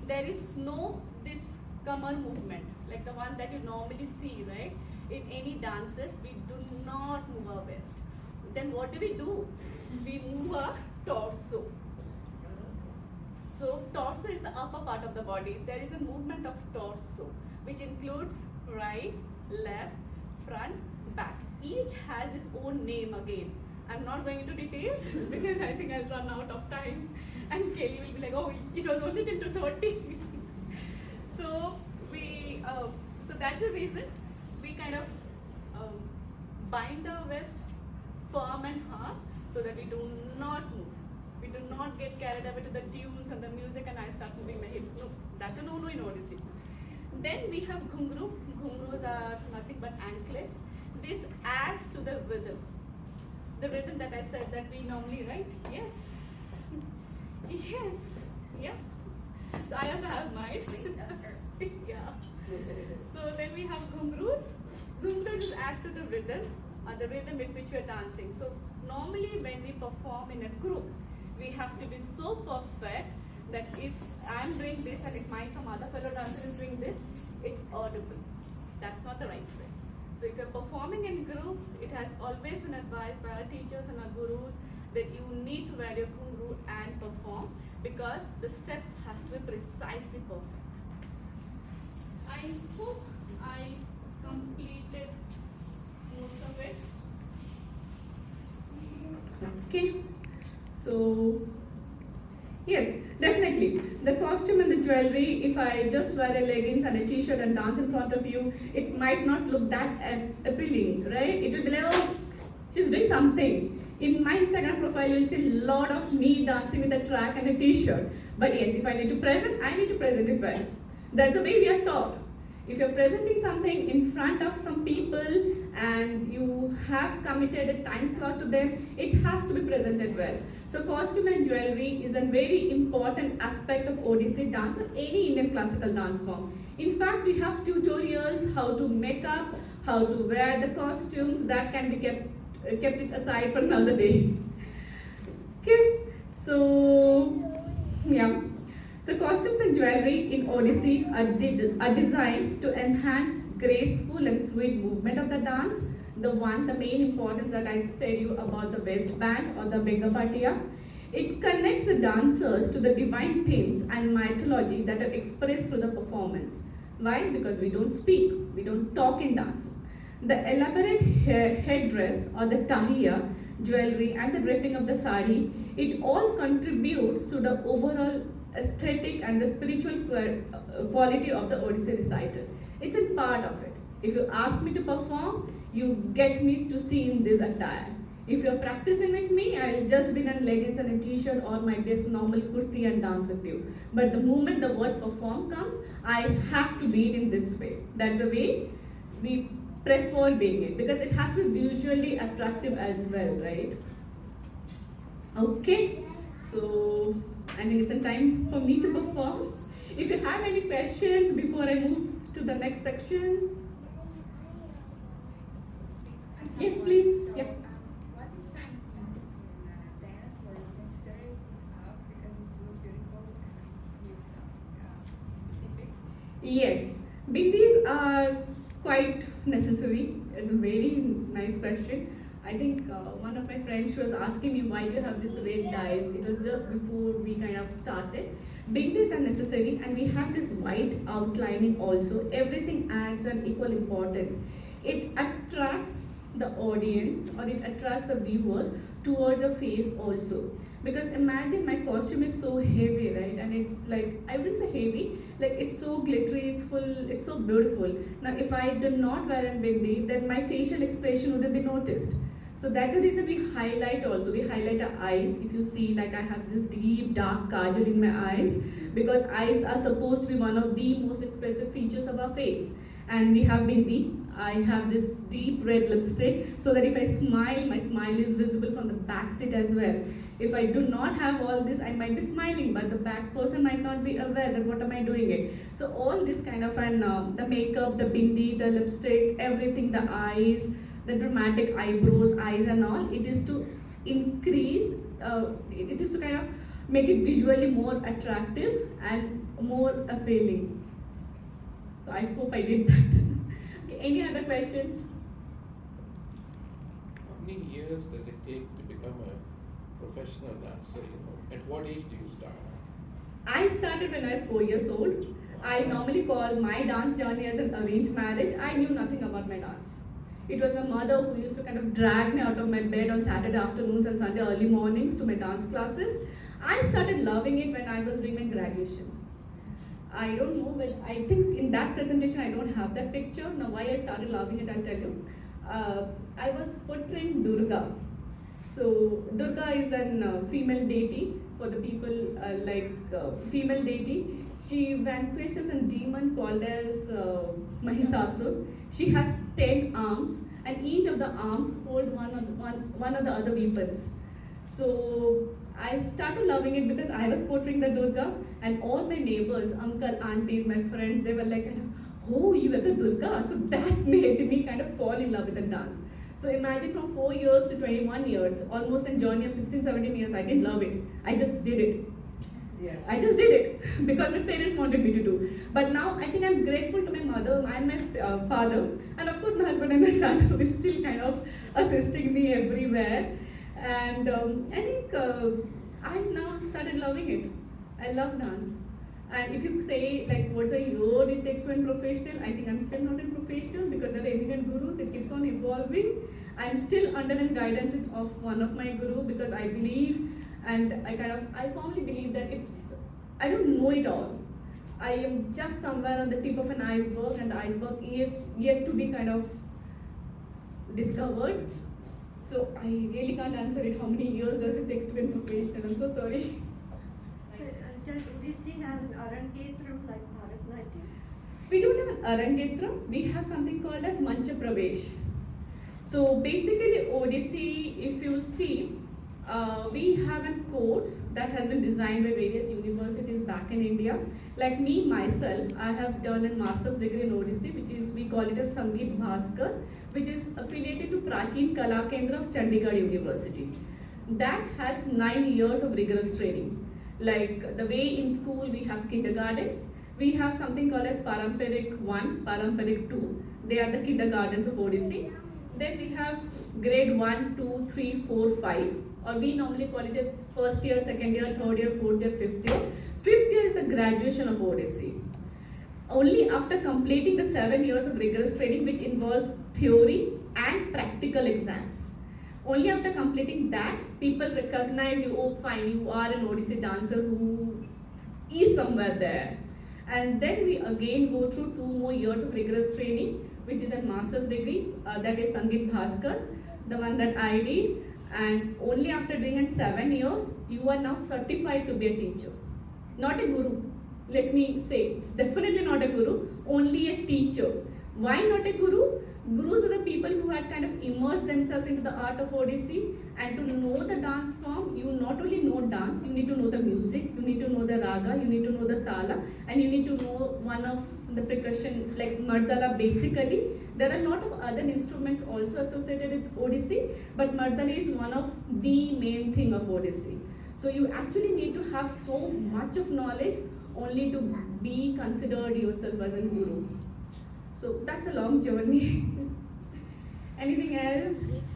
There is no this kamar movement, like the one that you normally see, right? In any dances, we do not move our waist. Then what do? We move our torso. So torso is the upper part of the body. There is a movement of torso, which includes right, left, front, back. Each has its own name again. I'm not going into details because I think I'll run out of time. And Kelly will be like, oh, it was only till 2:30. So so that's the reason we kind of bind our waist firm and hard so that we do not move. We do not get carried away to the tunes and the music and I start moving my hips. No, that's a no-no in Odissi. Then we have ghungru. Ghungrus are nothing but anklets. This adds to the rhythm. The rhythm that I said that we normally write. Yes. Yes. Yeah. So I have to have mine. Yeah. So then we have ghungrus. Ghungrus add to the rhythm with which we are dancing. So normally when we perform in a group, we have to be so perfect that if I'm doing this and if some other fellow dancer is doing this, it's audible. That's not the right way. So if you're performing in group, it has always been advised by our teachers and our gurus that you need to wear your ghungroo and perform because the steps has to be precisely perfect. I hope I completed most of it. Okay, so yes, definitely. The costume and the jewelry, if I just wear a leggings and a t-shirt and dance in front of you, it might not look that appealing, right? It will be like, oh, she's doing something. In my Instagram profile, you'll see a lot of me dancing with a track and a t-shirt. But yes, if I need to present, I need to present it well. That's the way we are taught. If you're presenting something in front of some people and you have committed a time slot to them, it has to be presented well. So costume and jewelry is a very important aspect of Odissi dance or any Indian classical dance form. In fact, we have tutorials how to make up, how to wear the costumes. That can be kept it aside for another day. Okay, so yeah. The costumes and jewelry in Odissi are designed to enhance graceful and fluid movement of the dance. The main importance that I said you about the waistband or the Begapatiya. It connects the dancers to the divine themes and mythology that are expressed through the performance. Why? Because we don't speak, we don't talk in dance. The elaborate headdress or the tahiya, jewelry and the draping of the sari, it all contributes to the overall aesthetic and the spiritual quality of the Odissi recital. It's a part of it. If you ask me to perform, you get me to see in this attire. If you're practicing with me, I'll just be in leggings and a t-shirt or my best normal kurti and dance with you. But the moment the word perform comes, I have to be in this way. That's the way we prefer being it because it has to be visually attractive as well, right? Okay, so I think it's a time for me to perform. If you have any questions before I move to the next section. Yes, please. So, Yep. what is significance in dance or is necessary to have because it's so beautiful and give some specifics? Yes, bindis are quite necessary. It's a very nice question. I think one of my friends, she was asking me why do you have this red dyes. It was just before we kind of started. Bindis are necessary and we have this white outlining also. Everything adds an equal importance. It attracts the audience or it attracts the viewers towards the face also. Because imagine my costume is so heavy, right? And it's like, I wouldn't say heavy, like it's so glittery, it's full, it's so beautiful. Now if I did not wear a bindi, then my facial expression would have been noticed. So that's the reason we highlight also. We highlight our eyes. If you see, like I have this deep dark kajal in my eyes because eyes are supposed to be one of the most expressive features of our face. And we have bindi. I have this deep red lipstick so that if I smile, my smile is visible from the back seat as well. If I do not have all this, I might be smiling, but the back person might not be aware that what am I doing it. So all this kind of the makeup, the bindi, the lipstick, everything, the eyes, the dramatic eyebrows, eyes and all, it is to increase, it is to kind of make it visually more attractive and more appealing. So I hope I did that. Okay, any other questions? How many years does it take to become a professional dancer? At what age do you start? I started when I was 4 years old. I normally call my dance journey as an arranged marriage. I knew nothing about my dance. It was my mother who used to kind of drag me out of my bed on Saturday afternoons and Sunday early mornings to my dance classes. I started loving it when I was doing my graduation. I don't know, but I think in that presentation I don't have that picture. Now why I started loving it, I'll tell you. I was portraying Durga. So Durga is a female deity for the people female deity. She vanquishes a demon called as Mahisasur. She has 10 arms, and each of the arms hold one of the other weapons. So I started loving it because I was portraying the Durga, and all my neighbors, uncle, aunties, my friends, they were like, oh, you are the Durga. So that made me kind of fall in love with the dance. So imagine from 4 years to 21 years, almost a journey of 16, 17 years, I didn't love it. I just did it. Yeah. I just did it because my parents wanted me to do. But now I think I'm grateful to my mother and my father, and of course my husband and my son who is still kind of assisting me everywhere. And I think I've now started loving it. I love dance. And if you say like what's a year it takes to be professional, I think I'm still not a professional because there are eminent gurus. It keeps on evolving. I'm still under the guidance of one of my guru because I believe and I firmly believe that I don't know it all. I am just somewhere on the tip of an iceberg, and the iceberg is yet to be kind of discovered. So I really can't answer it. How many years does it take to be a professional? I'm so sorry. Does Odissi have an Arangetram like Bharatanatyam? We don't have an Arangetram. We have something called as Mancha Pravesh. So basically Odissi, if you see, we have a course that has been designed by various universities back in India. Like me, myself, I have done a master's degree in Odissi, which is, we call it as Sangeet Bhaskar, which is affiliated to Prachin Kala Kendra of Chandigarh University. That has 9 years of rigorous training. Like the way in school we have kindergartens, we have something called as Paramparik 1, Paramparik 2. They are the kindergartens of Odissi. Then we have grade 1, 2, 3, 4, 5. Or we normally call it as first year, second year, third year, fourth year, fifth year. Fifth year is the graduation of Odissi. Only after completing the 7 years of rigorous training, which involves theory and practical exams. Only after completing that, people recognize you, oh fine, you are an Odissi dancer who is somewhere there. And then we again go through 2 more years of rigorous training, which is a master's degree, that is Sangeet Bhaskar, the one that I did. And only after doing it 7 years, you are now certified to be a teacher. Not a guru. Let me say, it's definitely not a guru, only a teacher. Why not a guru? Gurus are the people who had kind of immersed themselves into the art of Odissi, and to know the dance form, you not only know dance, you need to know the music, you need to know the raga, you need to know the tala, and you need to know one of the percussion like mardala basically. There are a lot of other instruments also associated with Odissi, but mardala is one of the main thing of Odissi. So you actually need to have so much of knowledge only to be considered yourself as a guru. So that's a long journey. Anything else?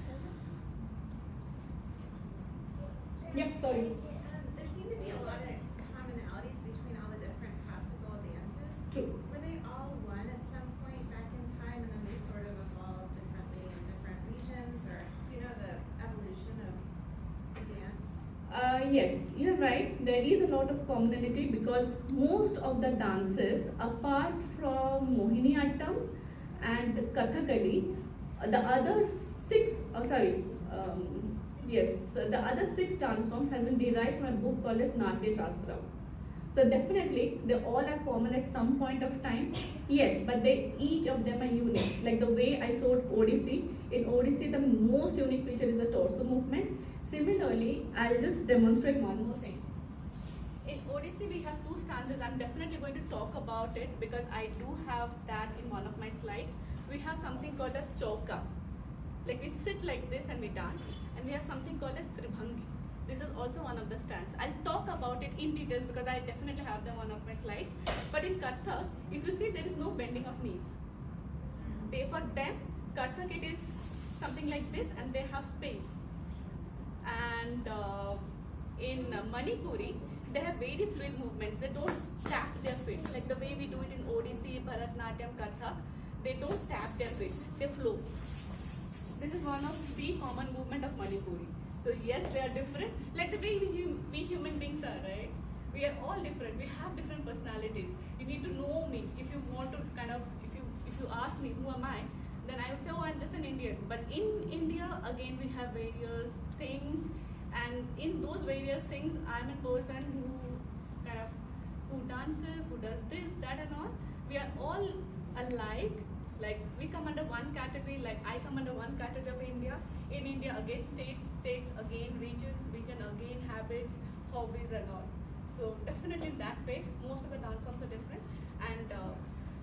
Yeah, sorry. There seem to be a lot of commonalities between all the different classical dances. True. Were they all one at some point back in time, and then they sort of evolved differently in different regions, or do you know the evolution of the dance? Yes, you're right. There is a lot of commonality because most of the dances, apart from Mohiniyattam and Kathakali, the other the other 6 dance forms has been derived from a book called as Natya Shastra. So definitely, they all are common at some point of time. Yes, but each of them are unique. Like the way I saw Odissi, in Odissi the most unique feature is the torso movement. Similarly, I'll just demonstrate one more thing. In Odissi, we have two stanzas. I'm definitely going to talk about it because I do have that in one of my slides. We have something called as chauka. Like we sit like this and we dance. And we have something called as tribhangi. This is also one of the stanzas. I'll talk about it in details because I definitely have them on one of my slides. But in Kathak, if you see, there is no bending of knees. For them, Kathak, it is something like this and they have spins. And in Manipuri, they have very fluid movements. They don't tap their feet like the way we do it in Odissi, Bharatanatyam, Kathak. They don't tap their feet. They flow. This is one of the common movement of Manipuri. So yes, they are different. Like the way we human beings are, right? We are all different. We have different personalities. You need to know me. If you want to if you ask me who am I, then I would say, oh, I'm just an Indian. But in India, again, we have various things, and in those various things, I'm a person who dances, who does this, that, and all. We are all alike. Like we come under one category. Like I come under one category of India. In India, again, states again, region again, habits, hobbies, and all. So definitely that way, most of the dance forms are different. And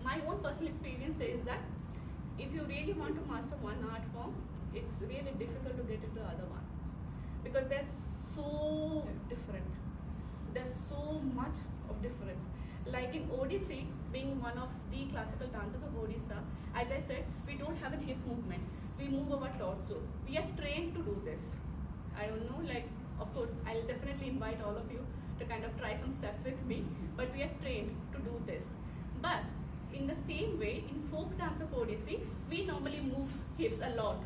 my own personal experience says that if you really want to master one art form, it's really difficult to get into the other one because they're so different. There's so much of difference. Like in Odissi, being one of the classical dances of Odisha, as I said, we don't have a hip movement. We move our torso. We are trained to do this. I don't know, like, of course, I'll definitely invite all of you to kind of try some steps with me, but we are trained to do this. But in the same way, in folk dance of Odissi, we normally move hips a lot.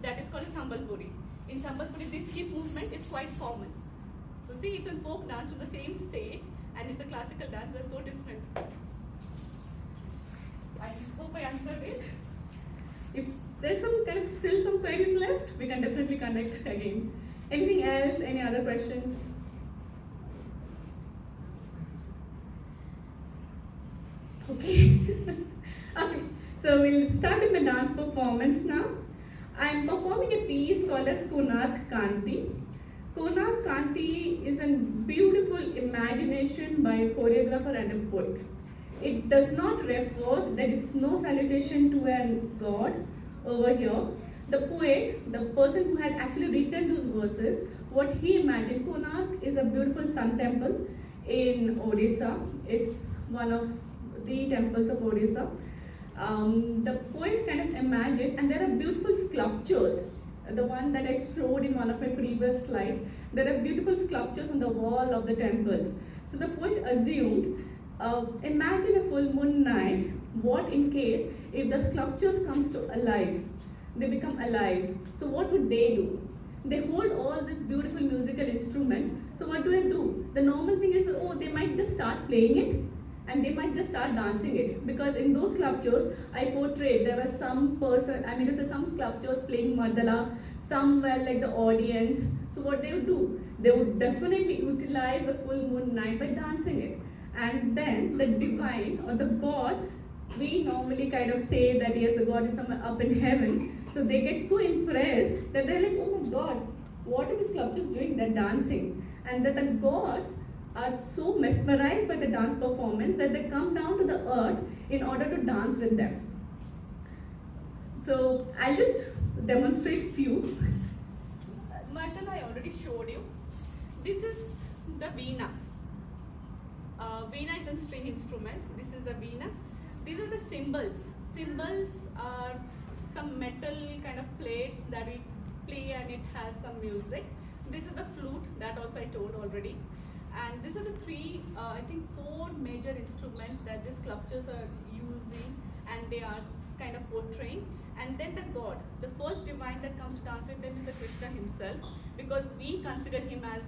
That is called a Sambalpuri. In Sambalpuri, this hip movement is quite common. So see, it's a folk dance with the same state, and it's a classical dance. They're so different. I hope I answered it. If there's still some queries left, we can definitely connect again. Anything else? Any other questions? Okay. Okay. So we'll start with the dance performance now. I'm performing a piece called as Konark Kanti. Konark Kanti is a beautiful imagination by a choreographer and a poet. It does not refer, there is no salutation to a god over here. The poet, the person who had actually written those verses, what he imagined, Konark is a beautiful sun temple in Odisha. It's one of the temples of Odisha. The poet kind of imagined, and there are beautiful sculptures. The one that I showed in one of my previous slides, there are beautiful sculptures on the wall of the temples. So the poet assumed, imagine a full moon night, what in case if the sculptures comes to alive, they become alive. So what would they do? They hold all these beautiful musical instruments. So what do? The normal thing is that, oh, they might just start playing it and they might just start dancing it. Because in those sculptures, I portrayed there was some person, there's some sculptures playing Madala, some were like the audience. So what they would do? They would definitely utilize the full moon night by dancing it. And then the divine or the god, we normally kind of say that yes, the god is somewhere up in heaven. So they get so impressed that they're like, oh my god, what are the sculptures doing? They're dancing. And that the gods are so mesmerized by the dance performance that they come down to the earth in order to dance with them. So I'll just demonstrate few. Martin, I already showed you. This is the veena. Veena is a string instrument. This is the veena. These are the cymbals. Cymbals are some metal kind of plates that we play and it has some music. This is the flute, that also I told already. And these are the three, I think 4 major instruments that these sculptures are using and they are kind of portraying. And then the god, the first divine that comes to dance with them is the Krishna himself, because we consider him as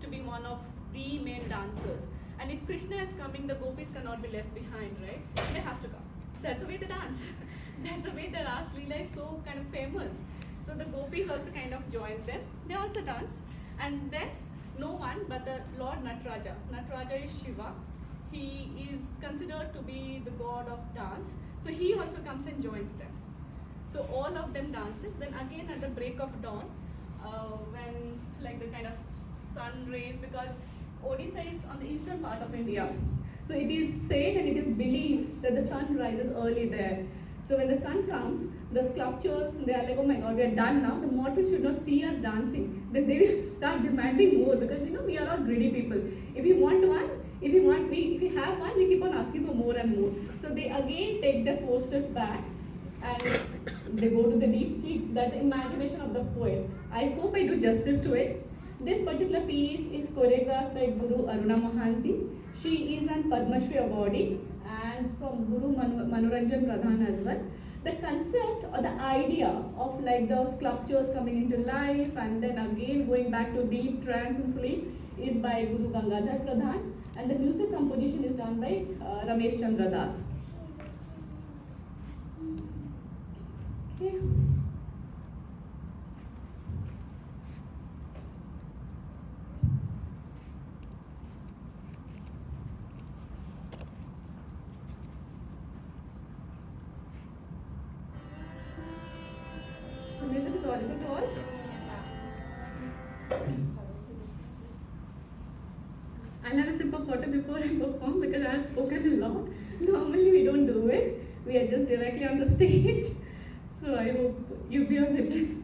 to be one of the main dancers. And if Krishna is coming, the gopis cannot be left behind, right? They have to come. That's the way they dance. That's the way the Ras Leela is so kind of famous. So the gopis also kind of join them. They also dance. And then no one but the Lord Nataraja. Nataraja is Shiva. He is considered to be the god of dance. So he also comes and joins them. So all of them dances. Then again at the break of dawn, when like the kind of sun rays, because Odissi is on the eastern part of India. So it is said and it is believed that the sun rises early there. So when the sun comes, the sculptures, they are like, oh my God, we are done now. The mortals should not see us dancing. Then they will start demanding more, because we are all greedy people. If you want one, if you have one, we keep on asking for more and more. So they again take the posters back and they go to the deep sleep. That's the imagination of the poet. I hope I do justice to it. This particular piece is choreographed by Guru Aruna Mohanty. She is an Padma Shri awardee and from Guru Manoranjan Pradhan as well. The concept or the idea of like the sculptures coming into life and then again going back to deep trance and sleep is by Guru Gangadhar Pradhan, and the music composition is done by Ramesh Chandra Das. Okay. The music is audible to all? I'll have a sip of water before I perform because I have spoken a lot. Normally we don't do it. We are just directly on the stage. So I hope you bear with us.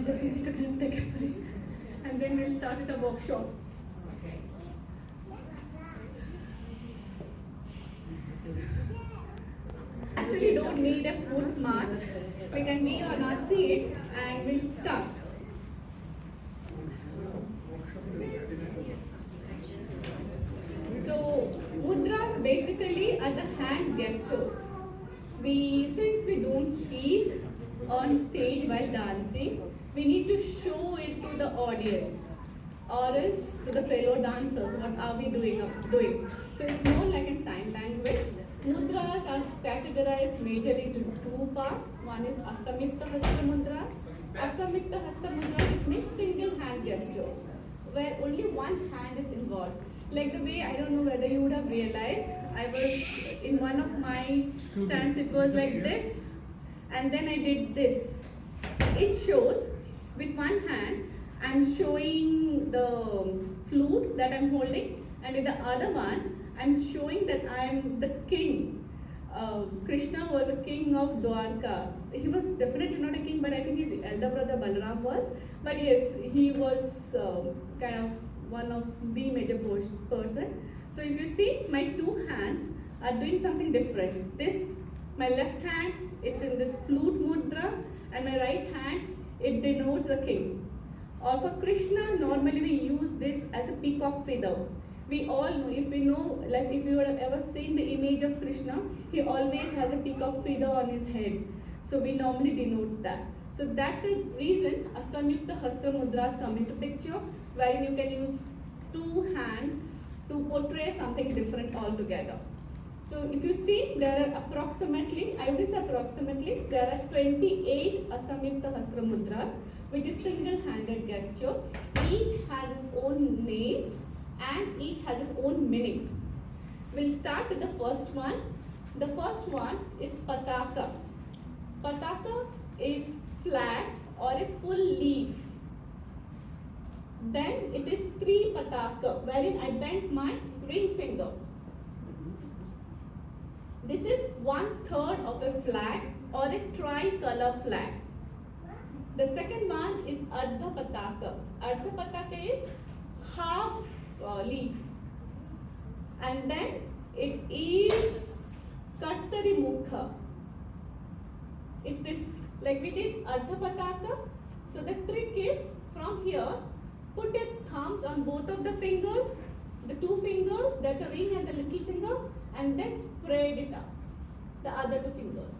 just need to kind of take a break, and then we'll start the workshop. have made a foot march. We can be on our seat and we'll start. So mudras basically are the hand gestures. Since we don't speak on stage while dancing, we need to show it to the audience or else to the fellow dancers. What are we doing? So it's more like a sign language. Mudras are categorized majorly into two parts. One is asamyukta hasta mudras. Asamyukta hasta mudras means single hand gestures, where only one hand is involved. Like the way, I don't know whether you would have realized, I was in one of my stands, it was like this, and then I did this. It shows with one hand, I'm showing the flute that I'm holding, and with the other one, I'm showing that I'm the king. Krishna was a king of Dwarka. He was definitely not a king, but I think his elder brother Balaram was. But yes, he was kind of one of the major person. So if you see, my two hands are doing something different. This, my left hand, it's in this flute mudra, and my right hand, it denotes the king. Or for Krishna, normally we use this as a peacock feather. We all know, if we know, like if you have ever seen the image of Krishna, he always has a peacock feather on his head. So we normally denotes that. So that's the reason Asamyukta Hasta Mudras come into picture, wherein you can use two hands to portray something different altogether. So if you see, there are approximately, I would say approximately, there are 28 Asamyukta Hasta Mudras, which is single-handed gesture. Each has its own name and each has its own meaning. We'll start with the first one. The first one is Pataka. Pataka is flag or a full leaf. Then it is Tri Pataka, wherein I bent my ring finger. This is 1/3 of a flag or a tricolor flag. The second one is Ardha Pataka. Ardha Pataka is half leaf. And then it is Kattari Mukha. It is like we did Ardha Pataka. So the trick is from here, put your thumbs on both of the fingers, the two fingers, that's a ring and the little finger, and then spread it up, the other two fingers.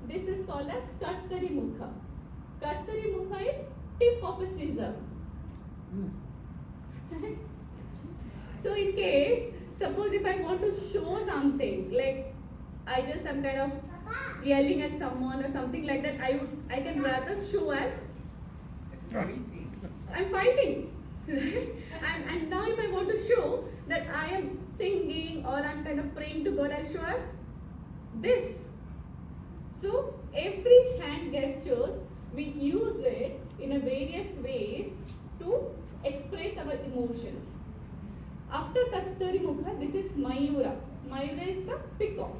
This is called as Kattari Mukha. Kattari Mukha is tip of a scissor. So in case, suppose if I want to show something, like I just am kind of yelling at someone or something like that, I can rather show as I'm fighting. and now if I want to show that I am singing or I'm kind of praying to God, I'll show as this. So every hand gestures, we use it in a various ways to express our emotions. After Kattari Mukha, this is Mayura. Mayura is the peacock.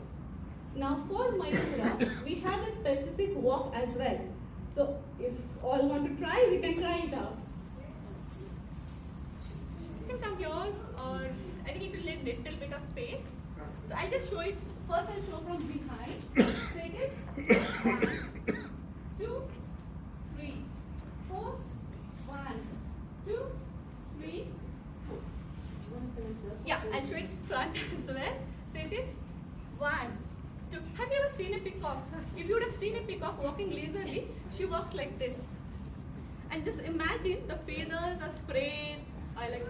Now for Mayura, we have a specific walk as well. So if all want to try, we can try it out. You can come here, or I think it will need little bit of space. So I just show it, first I'll show from behind. So it is 1, 2, 3, 4, 1, 2, 3, 4. Yeah, I'll show it front as well. So it is 1, 2. Have you ever seen a peacock? If you would have seen a peacock walking leisurely, she walks like this. And just imagine the feathers are sprayed, like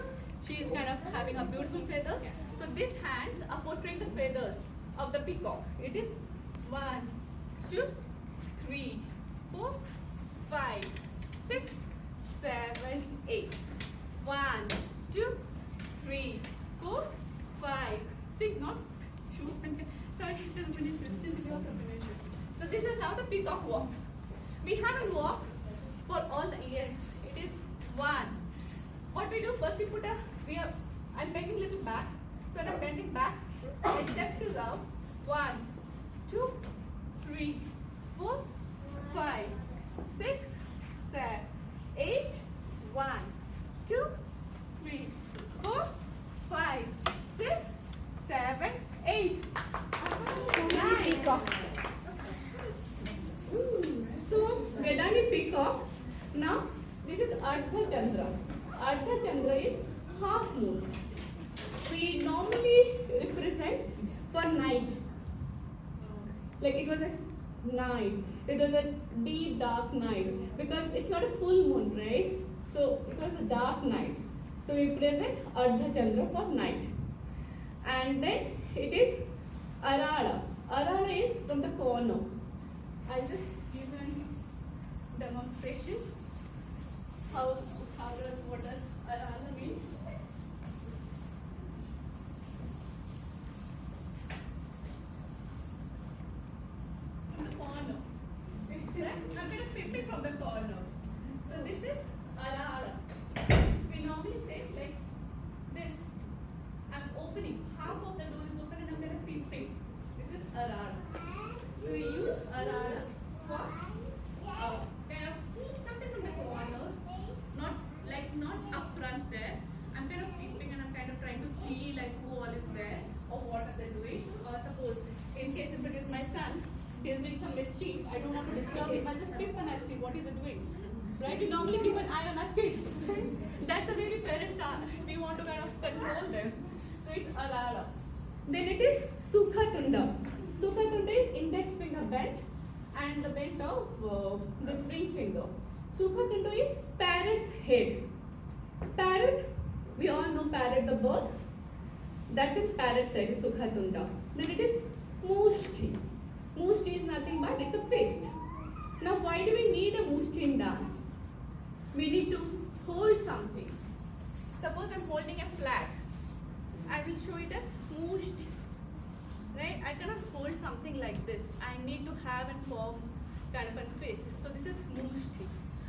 she is kind of having a beautiful feathers. So these hands are portraying the feathers of the peacock. It is 1, 2, 3, 4, 5, 6, 7, 8. 1, 2, 3, 4, 5, 6. Not shoot. So this is how the peacock walks. We haven't walked for all the years. It is 1. What we do first, I'm bending a little back. So when I'm bending back, my chest is out. 1, 2, 3, 4, 5, 6, 7, 8. 1, 2, 3, 4, 5, 6, 7, 8. 9. peacock. Now, this is Ardha Chandra. Ardha Chandra is half moon. We normally represent for night. Like it was a night. It was a deep dark night because it's not a full moon, right? So it was a dark night. So we present Ardha Chandra for night. And then it is Arara. Arara is from the corner. I'll just give you a demonstration. What does Arara mean? The corner. I'm going to flip it from the corner. So this is Arara. We normally say like this. I'm opening. Half of the door is open and I'm going to flip it. This is Arara. So we use Arara for kind of something from the corner. Not up front there. I'm kind of flipping and I'm kind of trying to see like who all is there or what are they doing. Or suppose in case if it is my son, he's doing some mischief. I don't want to disturb him. I'll just flip and I'll see what is he doing. Right? We normally keep an eye on our kids. That's the way we parents are. We want to kind of control them. So it's Arara. Then it is Sukhatunda. Sukhatunda is index finger bent and the bent of the ring finger. Sukhatunda is parrot's head. Parrot, we all know parrot the bird. That's in parrot's head, Sukhatunda. Then it is Mushti. Mushti is nothing but it's a fist. Now why do we need a Mushti in dance? We need to hold something. Suppose I'm holding a flag. I will show it as Mushti. Right? I cannot hold something like this. I need to have and form kind of a fist. So this is Mushti.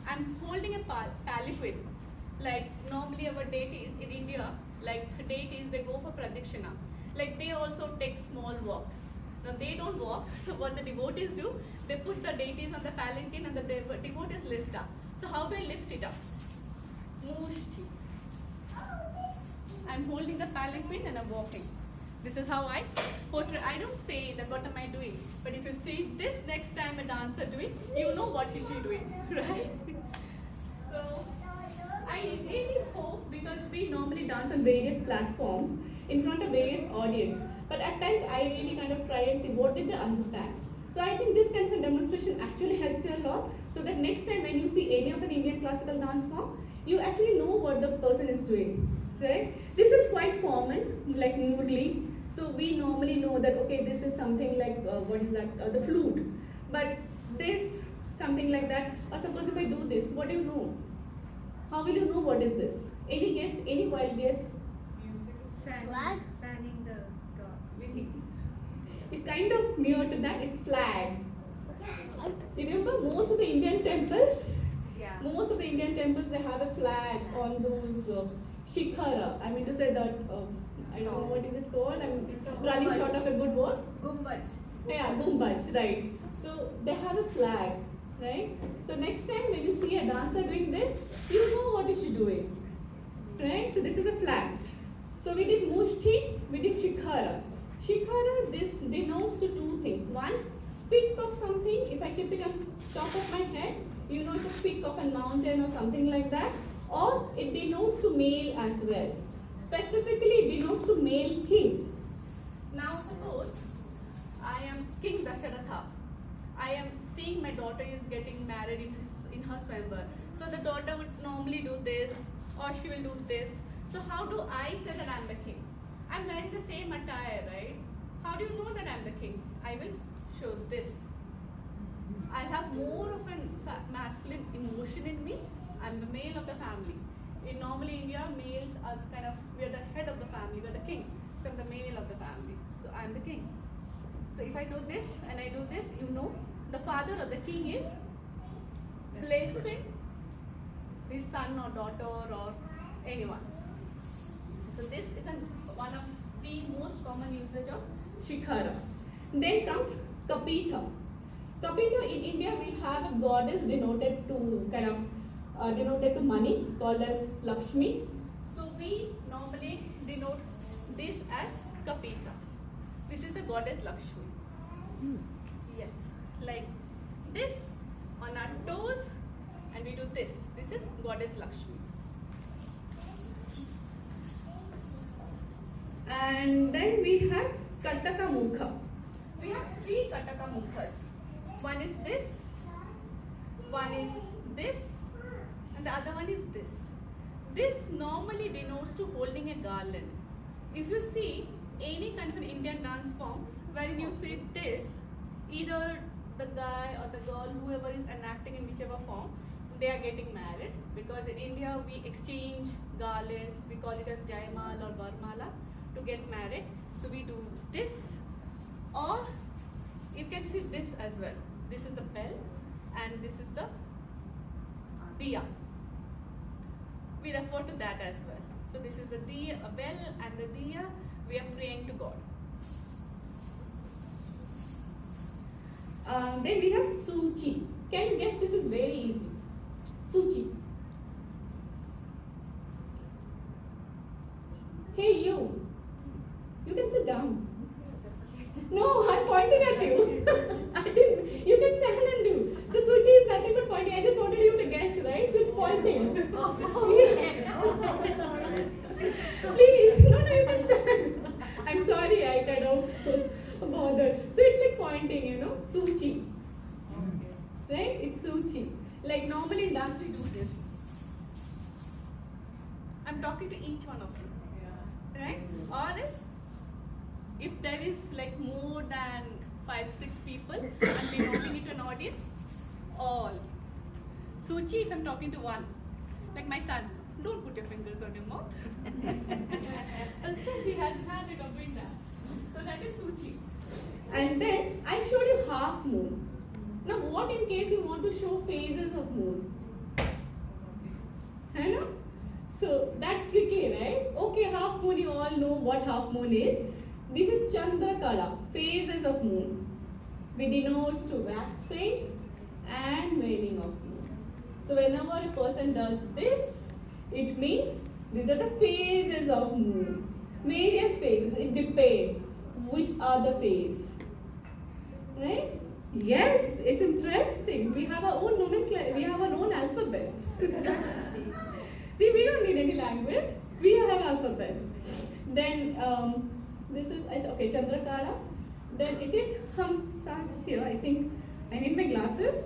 I'm holding a palanquin. Like normally our deities in India, like deities, they go for pradikshina. Like they also take small walks. Now they don't walk, so what the devotees do, they put the deities on the palanquin and the devotees lift up. So how do I lift it up? Mushti. I'm holding the palanquin and I'm walking. This is how I portray. I don't say that what am I doing, but if you see this next time a dancer doing, you know what is she doing, right? So I really hope, because we normally dance on various platforms in front of various audience, but at times I really kind of try and see what did they understand. So I think this kind of a demonstration actually helps you a lot, so that next time when you see any of an Indian classical dance form, you actually know what the person is doing, right? This is quite common, like Murli. So we normally know that, okay, this is something like, what is that, the flute. But this, something like that, or suppose if I do this, what do you know? How will you know what is this? Any guess, any wild guess? Flag? Fanning the dog. It's kind of near to that, it's flag. Remember most of the Indian temples? Yeah. Most of the Indian temples, they have a flag on those shikhara. I mean to say that, I don't know what is it called. I'm running short of a good word. Gumbaj. Yeah, Gumbaj, right. So they have a flag, right? So next time when you see a dancer doing this, you know what is she doing, right? So this is a flag. So we did Mushti, we did Shikhara. Shikhara, this denotes to two things. One, peak of something. If I keep it on top of my head, you know it's a peak of a mountain or something like that. Or it denotes to male as well. Specifically, it denotes to male king. Now suppose I am King Dasharatha. I am seeing my daughter is getting married in her swambar. So the daughter would normally do this, or she will do this. So how do I say that I am the king? I am wearing the same attire, right? How do you know that I am the king? I will show this. I have more of a masculine emotion in me. I am the male of the family. In normally India, males are kind of, we are the head of the family, we are the king. So I'm the male of the family. So I am the king. So if I do this and I do this, you know, the father or the king is placing his son or daughter or anyone. So this is one of the most common usage of Shikhara. Then comes Kapitha. Kapitha, in India we have a goddess denoted to kind of denoted to money, called as Lakshmi. So we normally denote this as Kapitha. This is the goddess Lakshmi. Yes, like this on our toes, this. This is goddess Lakshmi. And then we have Kataka Mukha. We have 3 Kataka Mukhas. One is this, one is this, and the other one is this. This normally denotes to holding a garland. If you see any kind of an Indian dance form, when you see this, either the guy or the girl, whoever is enacting in whichever form, they are getting married, because in India we exchange garlands, we call it as Jaimal or Varmala to get married. So we do this, or you can see this as well. This is the bell and this is the diya. We refer to that as well. So this is the diya, a bell, and the diya, we are praying to God. Then we have Suchi. Can you guess? This is very easy. Suchi. Hey you. You can sit down. No, I'm pointing at you. I didn't. You can stand and do. So Suchi is nothing but pointing. I just wanted you to guess, right? So it's pointing. Please, no, you can stand. I'm sorry, I kind of bothered. So it's like pointing, you know, Suchi. Right? It's Suchi. Like normally in dance we do this. I'm talking to each one of you. Right? Or if there is like more than 5-6 people and we're talking it to an audience, all. Suchi if I'm talking to one. Like my son, don't put your fingers on your mouth. And so he has a habit of doing that. So that is Suchi. And then I showed you half moon. Now what in case you want to show phases of moon? I know? So that's tricky, right? Okay, half moon, you all know what half moon is. This is Chandra Kala, phases of moon. We denotes to waxing and waning of moon. So whenever a person does this, it means these are the phases of moon. Various phases, it depends which are the phase. Right? Yes, it's interesting. We have our own nomenclature, we have our own alphabets. See, we don't need any language, we have alphabets. Then this is, okay, Chandrakala. Then it is Hamsasya, I think. I need my glasses.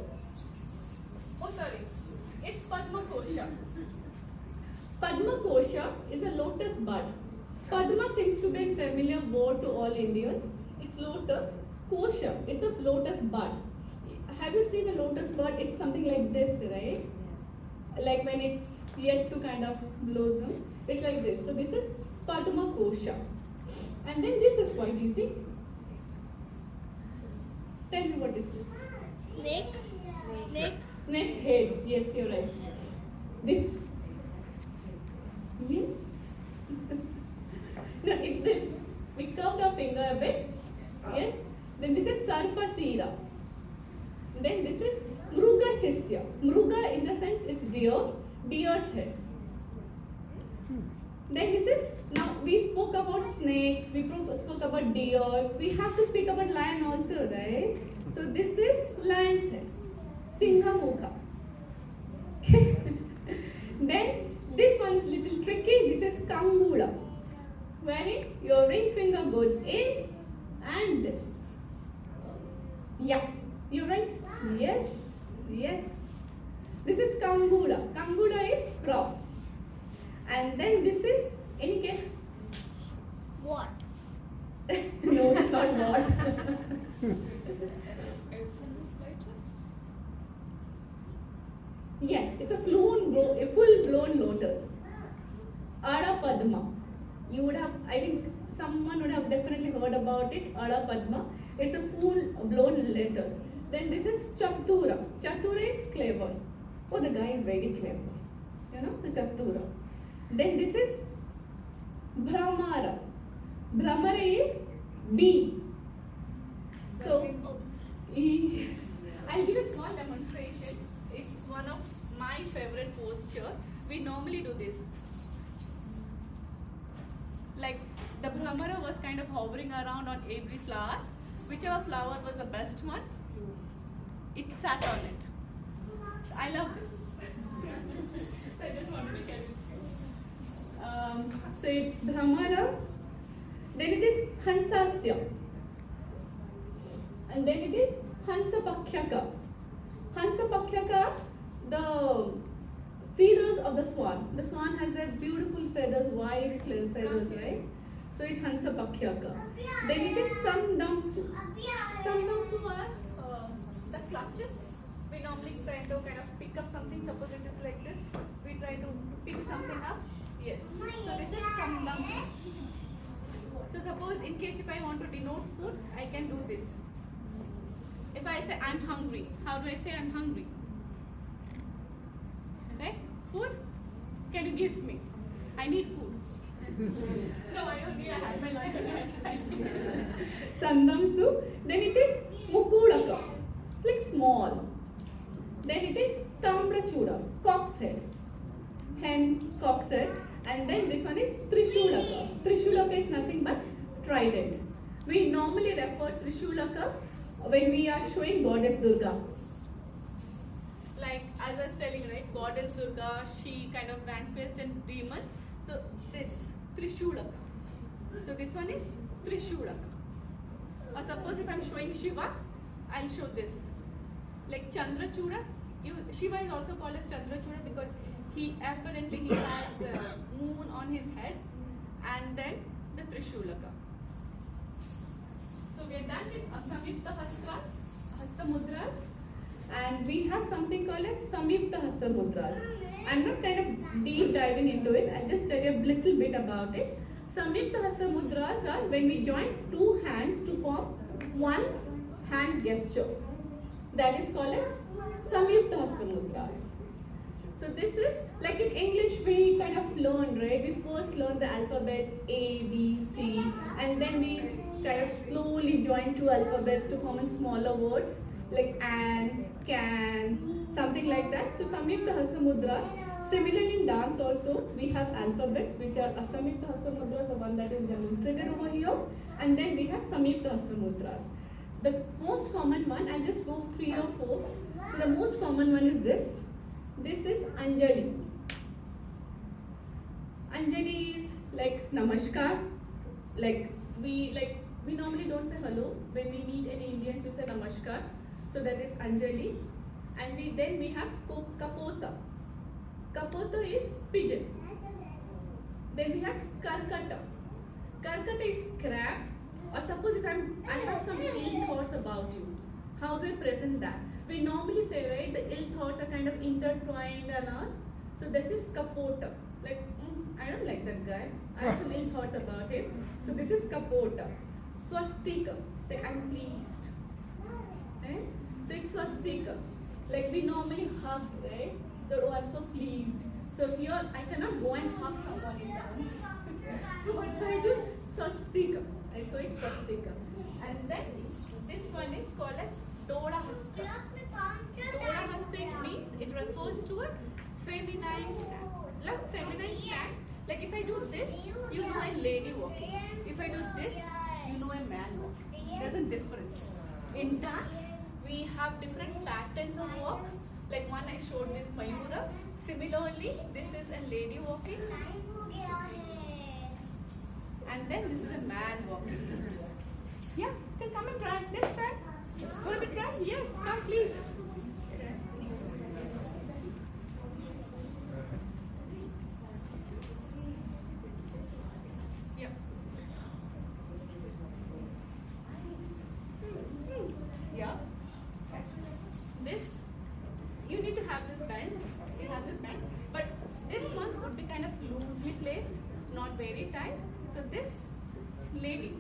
Oh, sorry. It's Padma Kosha. Padma Kosha is a lotus bud. Padma seems to be a familiar word to all Indians. It's lotus. Kosha, it's a lotus bud. Have you seen a lotus bud? It's something like this, right? Like when it's yet to kind of blossom. It's like this. So this is Padma Kosha. And then this is quite easy. Tell me what is this? Snake. Snake. Snake's head. Yes, you're right. This. Yes. No, it's this. We curved our finger a bit. Yes. Then this is Sarpasira. Then this is Mruga Shishya. Mruga in the sense it's deer. Deer's head. Then this is, now we spoke about snake, we spoke about deer, we have to speak about lion also, right? So this is lion's head, Singha Mukha. Then this one is little tricky, this is Kangula, wherein your ring finger goes in and this. Yeah, you're right? Yes, yes. This is Kangula. Kangula is props. And then this is, any guess? What? No, it's not what. Is it lotus? Yes, it's a full-blown lotus. Ada Padma. You would have, I think someone would have definitely heard about it, Ada Padma. It's a full-blown lotus. Then this is Chatura. Chatura is clever. Oh, the guy is very clever. You know, so Chatura. Then this is Brahmara. Brahmara is bee. So, yes. I'll give a small demonstration. It's one of my favorite postures. We normally do this. Like the Brahmara was kind of hovering around on every flower. Whichever flower was the best one, it sat on it. I love this. I just wanted to share with you. So it's Brahmana, then it is Hansasya, and then it is Hansapakhyaka. Hansapakhyaka, the feathers of the swan. The swan has their beautiful feathers, white feathers, right? So it's Hansapakhyaka. Then it is Samdamsu. Samdamsu are the clutches. We normally try to kind of pick up something. Suppose it is like this. We try to pick something up. Yes. So this is Samdamsu. So suppose in case if I want to denote food, I can do this. If I say I'm hungry, how do I say I'm hungry? Right? Food? Can you give me? I need food. No, I only have my life. Sandamsu. Then it is Mukudaka, like small. Then it is Tambrachuda, cock's head. Hen, cock's head. And then this one is Trishulaka. Trishulaka is nothing but trident. We normally refer Trishulaka when we are showing Goddess Durga. Like as I was telling, right, Goddess Durga, she kind of vanquished and demon. So this Trishulaka. So this one is Trishulaka. Or suppose if I'm showing Shiva, I'll show this. Like Chandrachuda, Shiva is also called as Chandrachuda because he apparently has a moon on his head, and then the Trishulaka. So we are done with Samyukta Hasta Mudras, and we have something called as Samyukta Hasta Mudras. I'm not kind of deep diving into it, I'll just tell you a little bit about it. Samyukta Hasta Mudras are when we join two hands to form one hand gesture. That is called as Samyukta Hasta Mudras. So this is like in English we kind of learned, right? We first learned the alphabets A, B, C, and then we kind of slowly joined two alphabets to form in smaller words like an, can, something like that. So Samyukta Hasta Mudras. Similarly in dance also we have alphabets which are Asamyukta Hasta Mudras, the one that is demonstrated over here, and then we have Samyukta Hasta Mudras. The most common one, I'll just go 3 or 4. So the most common one is this. This is Anjali. Anjali is like Namaskar. Like we normally don't say hello. When we meet any Indians, we say Namaskar. So that is Anjali. And then we have Kapota. Kapota is pigeon. Then we have Karkata. Karkata is crab. Or suppose if I have some ill thoughts about you, how do I present that? We normally say, right, the ill thoughts are kind of intertwined and all. So this is Kapota. Like, I don't like that guy. I have some ill thoughts about him. So this is Kapota. Swastika. Like, I'm pleased. Right? So it's Swastika. Like, we normally hug, right? That, oh, I'm so pleased. So here, I cannot go and hug someone in dance. So what do I do? Swastika. So it's Swastika. And then this one is called as Doda Hasta. Doda Hasta means it refers to a feminine stance. Like feminine stance, like if I do this, you know a lady walking. If I do this, you know a man walking. There's a difference. In dance, we have different patterns of walk. Like one I showed this Mayura. Similarly, this is a lady walking. And then this is a man walking. Yeah, can come and try. Let's try. Want to try? Yes, come please. Yeah. Yeah. This, you need to have this band. You have this band. But this one would be kind of loosely placed, not very tight. So this lady,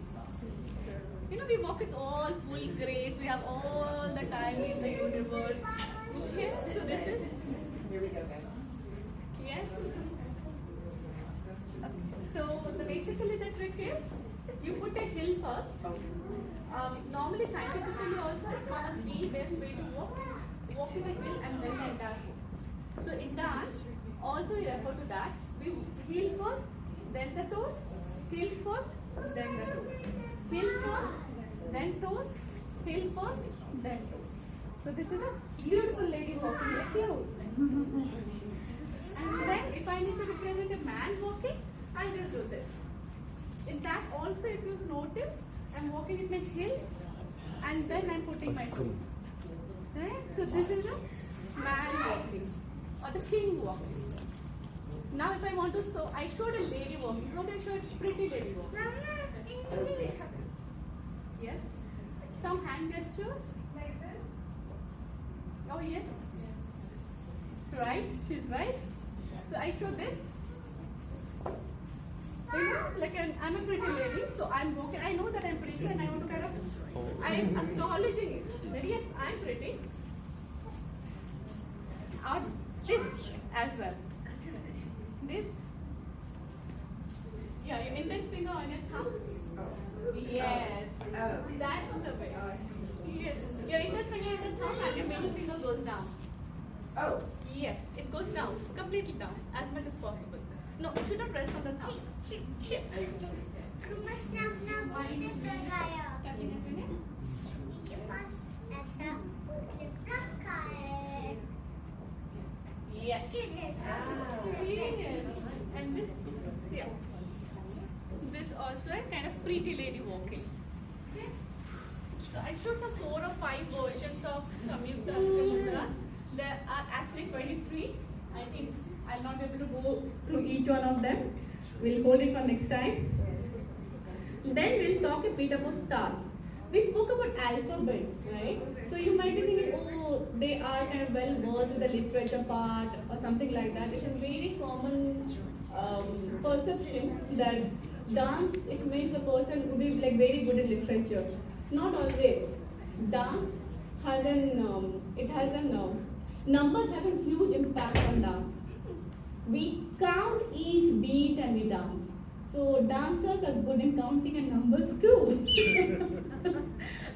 you know, we walk with all full grace. We have all the time in the universe. Okay, so this is. Here we go, guys. Yes. So basically the trick is you put a hill first. Normally scientifically also it's one of the best way to walk. Walk with a hill and then the entire foot. So in dance also we refer to that. We heel first, then the toes. Heel first, then the toes. Heel first, then toes. Heel first, then toes. So this is a beautiful lady walking like you. And then if I need to represent a man walking, I will do this. In that also, if you notice, I'm walking in my heel and then I'm putting my toes. Right? So this is a man walking or the king walking. Now if I want to, so I showed a lady walking. How do I show a pretty lady walking? Yes. Some hand gestures. Like this? Oh yes. Right, she's right. So I show this. You know, like I'm a pretty lady, so I'm walking. I know that I'm pretty, and I want to kind of, I'm acknowledging it. That yes, I'm pretty. Or this as well. This. Yeah, your index finger on your thumb. Yes. That's the way. Yes. Your index finger on your thumb and your middle finger goes down. Oh, Yes, it goes down, completely down, as much as possible. No, it should not rest on the thumb. Yes. Catching it in it. Yes. Yes. And this, yeah. This also a kind of pretty lady walking. Okay. So I showed some 4 or 5 versions of Samyukta Mudras. There are actually 23. I think I'll not be able to go through each one of them. We'll hold it for next time. Then we'll talk a bit about Tal. We spoke about alphabets, right? So you might be thinking, oh, they are kind of well versed with the literature part or something like that. It's a very common perception that dance, it makes a person to be like very good in literature. Not always. Dance has numbers have a huge impact on dance. We count each beat and we dance. So dancers are good in counting and numbers too.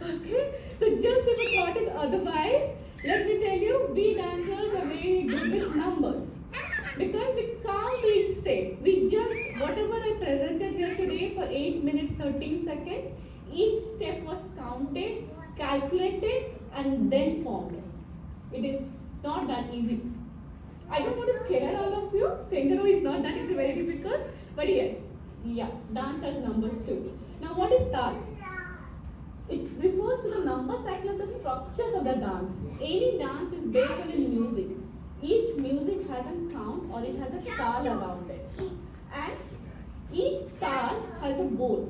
Okay? So just if you thought it otherwise, let me tell you, we dancers are very good with numbers. Because we count each step. We just, whatever I presented here today for 8 minutes 13 seconds, each step was counted, calculated and then formed. It is not that easy. I don't want to scare all of you. Saying that it's not that easy, very difficult. But yes, yeah, dance has numbers too. Now what is Tal? It refers to the number cycle of the structures of the dance. Any dance is based on a music. Each music has a count or it has a tal around it. And each tal has a board.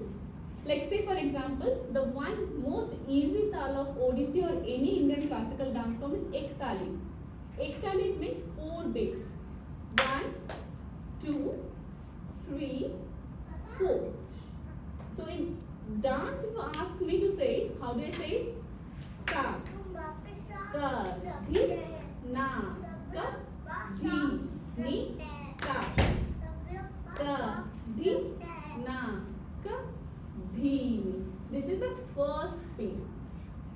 Like say for example, the one most easy tal of Odissi or any Indian classical dance form is Ektali. Ektali means 4 beats. 1, 2, 3, 4. So in dance, if you ask me to say, how do I say it? Ka, ka, di, na, ka, di, ni, ka. Ka, di, na, ka, di, ni. This is the first speed.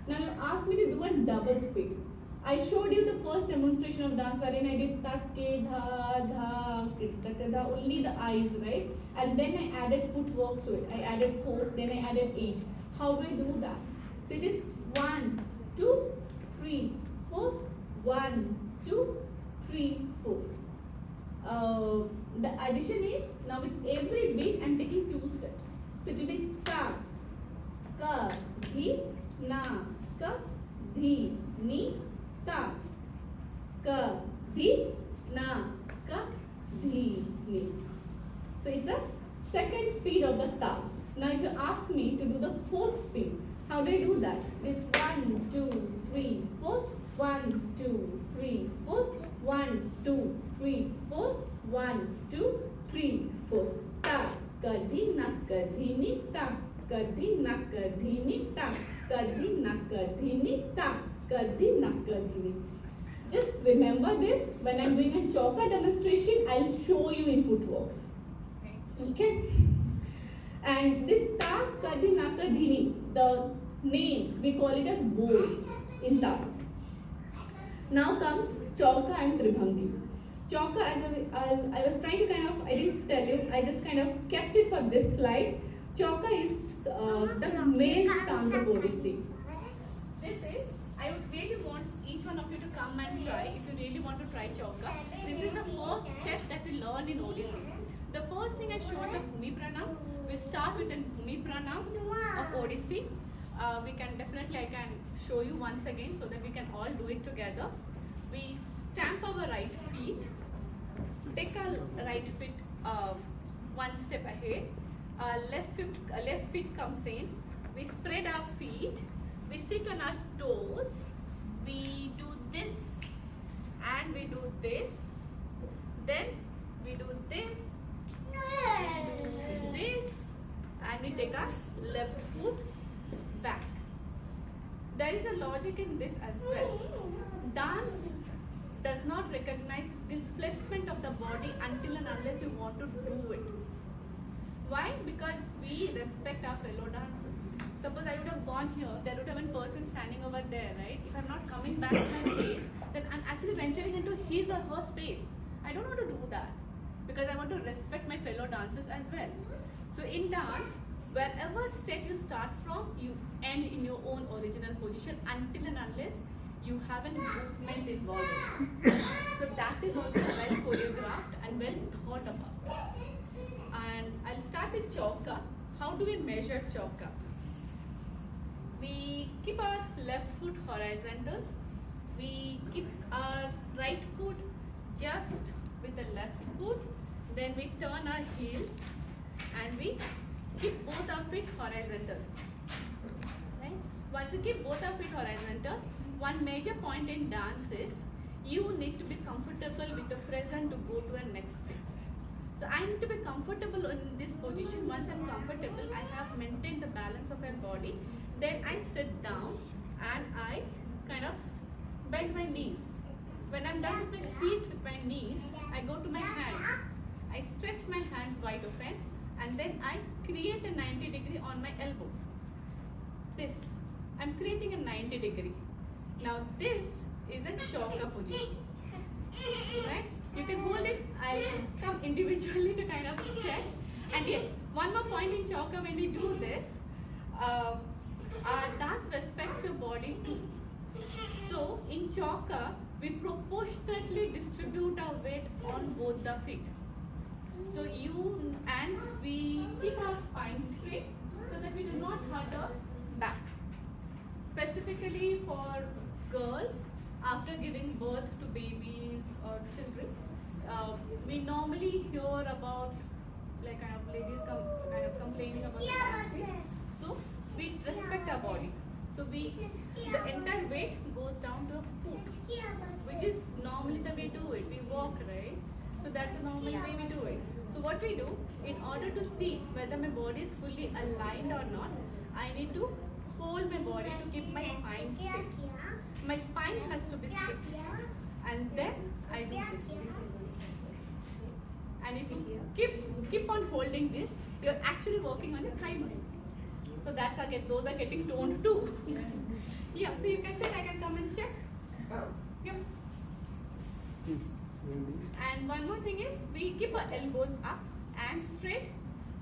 Now you ask me to do a double speed. I showed you the first demonstration of dance wherein I did tak, ke, dha, dha, kit, tak, dha, only the eyes, right? And then I added footworks to it. I added 4, then I added 8. How do I do that? So it is 1, 2, 3, 4, 1, 2, 3, 4. The addition is, now with every beat I'm taking 2 steps. So it will be ka, ka, di, na, ka, di, ni, ta, ka, di, na, ka, di, ni. So it's a second speed of the ta. Now if you ask me to do the 4th speed, how do I do that? It's 1, 2, 3, 4, 1, 2, 3, 4, 1, 2, 3, 4, 1, 2, 3, 4. Ta, ka, di, na, ka, di, ni, ta, ka, di, na, ka, di, ni, ta, ka, di, na, ka, di, ni, ta. Just remember this, when I'm doing a chauka demonstration, I'll show you in footworks. Okay? And this ta, kadi, naka, dhini, the names, we call it as bold in ta. Now comes chauka and tribhangi. Chauka, as I was trying to kind of, I didn't tell you, I just kind of kept it for this slide. Chauka is the main stance of Odissi. This is, I would really want each each one of you to come and try if you really want to try Chauka. This is the first step that we learn in Odissi. The first thing I showed the Bhumi Pranam. We start with a Bhumi Pranam of Odissi. I can show you once again so that we can all do it together. We stamp our right feet, take our right foot one step ahead, left feet comes in, we spread our feet, we sit on our toes, we do this and we do this, then we do this, we do this, and we take our left foot back. There is a logic in this as well. Dance does not recognize displacement of the body until and unless you want to do it. Why? Because we respect our fellow dancers. Suppose I would have gone here, there would have been a person standing over there, right? If I'm not coming back to my space, then I'm actually venturing into his or her space. I don't want to do that because I want to respect my fellow dancers as well. So in dance, wherever step you start from, you end in your own original position until and unless you have a movement involved. So that is also well choreographed and well thought about. And I'll start with Chauka. How do we measure Chauka? We keep our left foot horizontal. We keep our right foot just with the left foot. Then we turn our heels and we keep both our feet horizontal. Right? Once you keep both our feet horizontal, one major point in dance is you need to be comfortable with the present to go to a next step. So I need to be comfortable in this position. Once I'm comfortable, I have maintained the balance of my body. Then I sit down and I kind of bend my knees. When I'm done with my feet, with my knees, I go to my hands. I stretch my hands wide open and then I create a 90 degree on my elbow. This. I'm creating a 90 degree. Now this is a Chauka position. Right? You can hold it. I'll come individually to kind of check. And yes, one more point in Chauka when we do this, our dance respects your body too. So in Chauka, we proportionately distribute our weight on both the feet. So we keep our spine straight so that we do not hurt our back. Specifically for girls, after giving birth to babies or children, we normally hear about like kind of ladies complaining about the dancing. So we respect our body. So the entire weight goes down to our foot, which is normally the way we do it. We walk, right? So that's the normal way we do it. So what we do, in order to see whether my body is fully aligned or not, I need to hold my body to keep my spine straight. My spine has to be straight. And then I do this. And if you keep on holding this, you're actually working on your thigh muscles. So those are getting toned too. Yeah, so you can say I can come and check. Yep. And one more thing is we keep our elbows up and straight.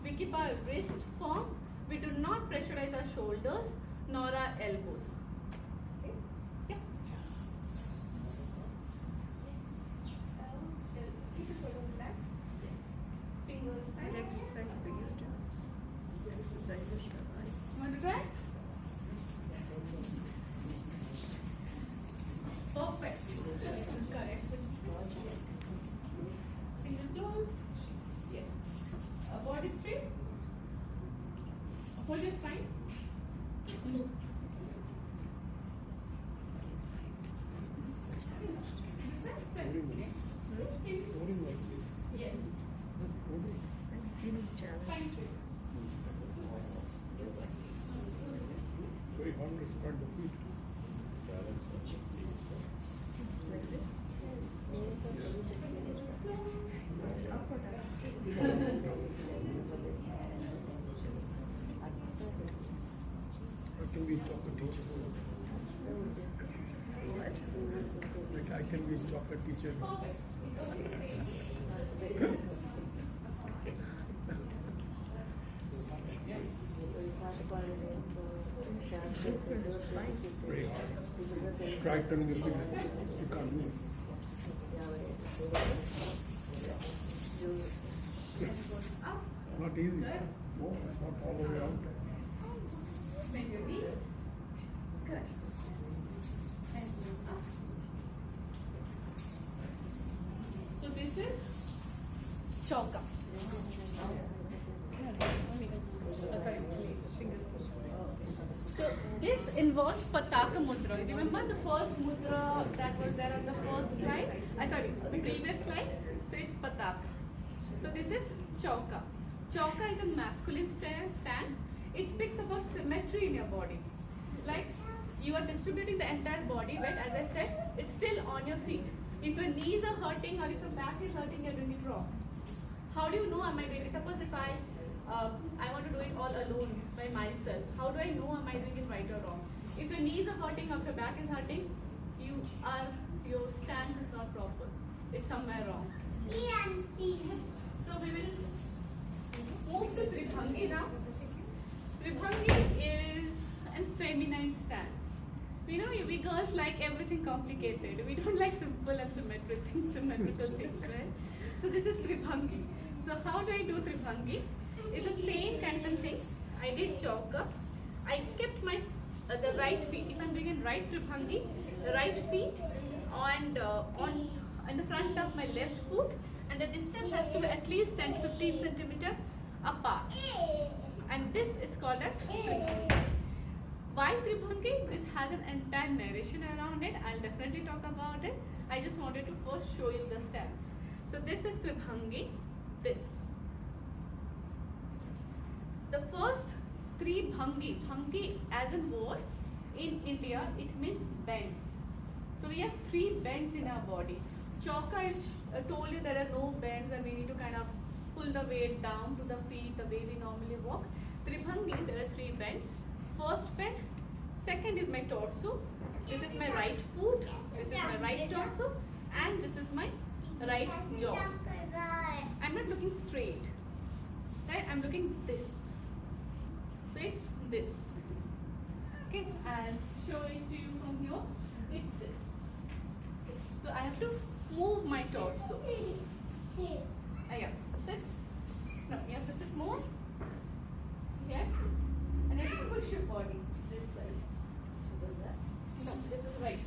We keep our wrist firm. We do not pressurize our shoulders nor our elbows. Okay? Yeah. Keep it sort of relaxed. Yes. Fingers tight. Exercise for you too. Exercise for Sharbani. Want to try? Perfect. Correct. Fingers closed. Yes. Body straight. Hold your spine. Yes. Spine straight. Very hard to spread the feet. How can we talk a teacher? What? Like I can be talk a teacher. Very hard. try turning the finger. You can't move. Not easy. No, it's not all the way out. Bend your knees. Good. And up. So this is chauka. So this involves Pataka Mudra. Remember the first mudra that was there on the first slide? The previous slide. So it's Pataka. So this is Chauka. Chauka is a masculine stance. It speaks about symmetry in your body. Like you are distributing the entire body weight. As I said, it's still on your feet. If your knees are hurting or if your back is hurting, you're doing it wrong. How do you know am I doing it? Suppose if I want to do it all alone by myself. How do I know am I doing it right or wrong? If your knees are hurting or if your back is hurting, your stance is not proper. It's somewhere wrong. So we will move to Tribhangi now. Tribhangi is a feminine stance. We know we girls like everything complicated. We don't like simple and symmetrical things, right? So this is Tribhangi. So how do I do Tribhangi? It's the same kind of thing. I did chauka. I kept my the right feet. If I'm doing it right Tribhangi, the right feet on the front of my left foot, and the distance has to be at least 10 to 15 centimeters apart. And this is called as Tribhangi. Why Tribhangi? This has an entire narration around it. I'll definitely talk about it. I just wanted to first show you the stance. So this is Tribhangi. This. The first three bhangi as in word in India, it means bends. So we have three bends in our body. Chauka is told you there are no bends and we need to kind of pull the weight down to the feet the way we normally walk. Tribhangi, there are three bends. First bend, second is my torso. This is my right foot, this is my right torso, and this is my right jaw. I'm not looking straight, right? I'm looking this. So it's this. Okay, I'll show it to you from here. It's this. So I have to move my torso. Yeah, sit. No, you have to sit more. Yes. And then you push your body this side. No, this is right.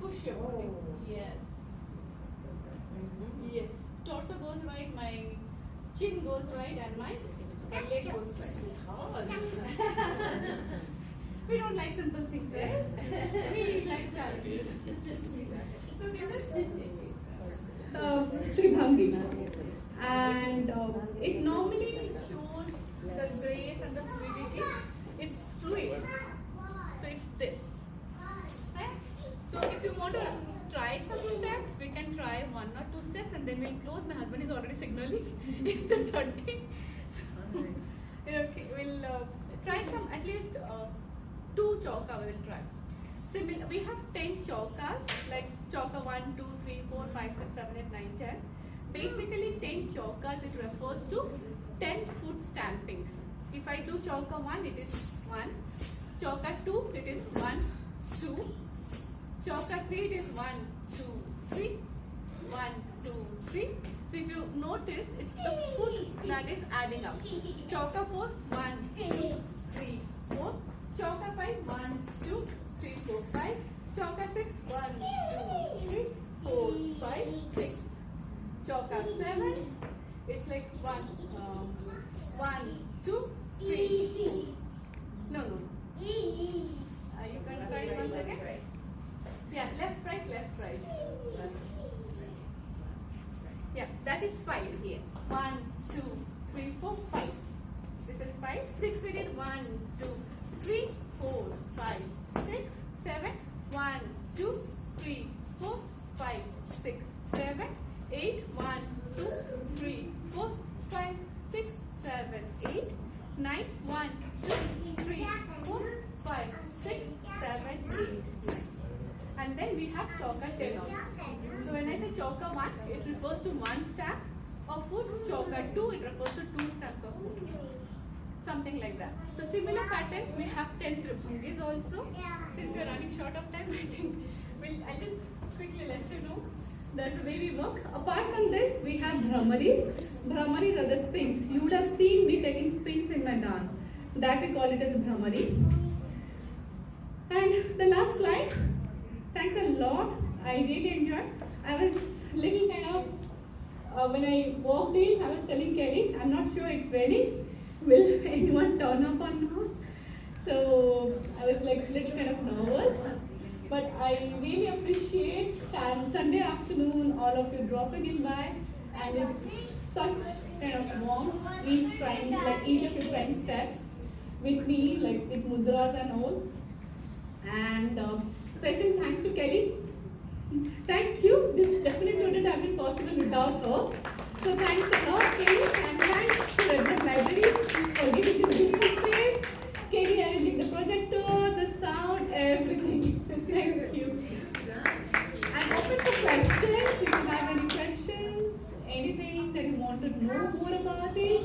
Push your body. Yes. Yes. Torso goes right, my chin goes right, and my leg goes right. We don't like simple things, right? We like challenges. So this is Tribhangi. And it normally shows the grace and the fluidity. It's fluid. So it's this. Right? So if you want to try some steps, we can try 1 or 2 steps and then we'll close. My husband is already signaling. It's the 30. Okay, we'll try some at least 2 chauka we will try. Similar, we have 10 chaukas, like chauka 1, 2, 3, 4, 5, 6, 7, 8, 9, 10. Basically 10 chaukas, it refers to 10 foot stampings. If I do chauka 1, it is 1. Chauka 2, it is 1, 2. Chauka 3, it is 1, 2, 3. 1, 2, 3. So if you notice, it's the foot that is adding up. Chauka 4, 1, 2, 3, 4. Chauka 5, 1, 2, 3, 4, 5. Chauka 6, 1, 2, 3, 4, 5, 6. Chauka 7, it's like 1, 2, 3, 4. No. Are you going to try it once again? Yeah, left, right. Yeah, that is 5 here. 1, 2, 3, 4, 5. This is 5. 6 we did 1, 2, 3, 4, 5, 6, 7. 1, 2, 3, 4, 5, 6, 7, 8. 1, 2, 3, 4, 5, 6, 7, 8. 9. 1, 2, 3, 4, 5, 6, 7, 8. And then we have chauka 10 also. So when I say chauka 1, it refers to 1 stamp of foot. Chauka 2, it refers to 2 stamps of foot. something like that. So similar pattern, we have 10 triptych also. Since we are running short of time, I think I'll just quickly let you know. That's the way we work. Apart from this, we have Brahmaris. Brahmaris are the spins. You would have seen me taking spins in my dance. That we call it as Brahmari. And the last slide. Thanks a lot. I really enjoyed. I was little kind of, when I walked in, I was telling Kelly, I'm not sure it's raining. Will anyone turn up or not? So I was like little kind of nervous. But I really appreciate Sunday afternoon, all of you dropping in by, and it's such kind of warmth, each of you trying steps with me, like with mudras and all. And special thanks to Kelly. Thank you. This definitely wouldn't have been possible without her. So thanks a lot, Kelly, and thanks to Redmond Library for giving this beautiful space. Kelly arranging the projector, the sound, everything. Thank you. I'm open for questions. If you have any questions, anything that you want to know more about it.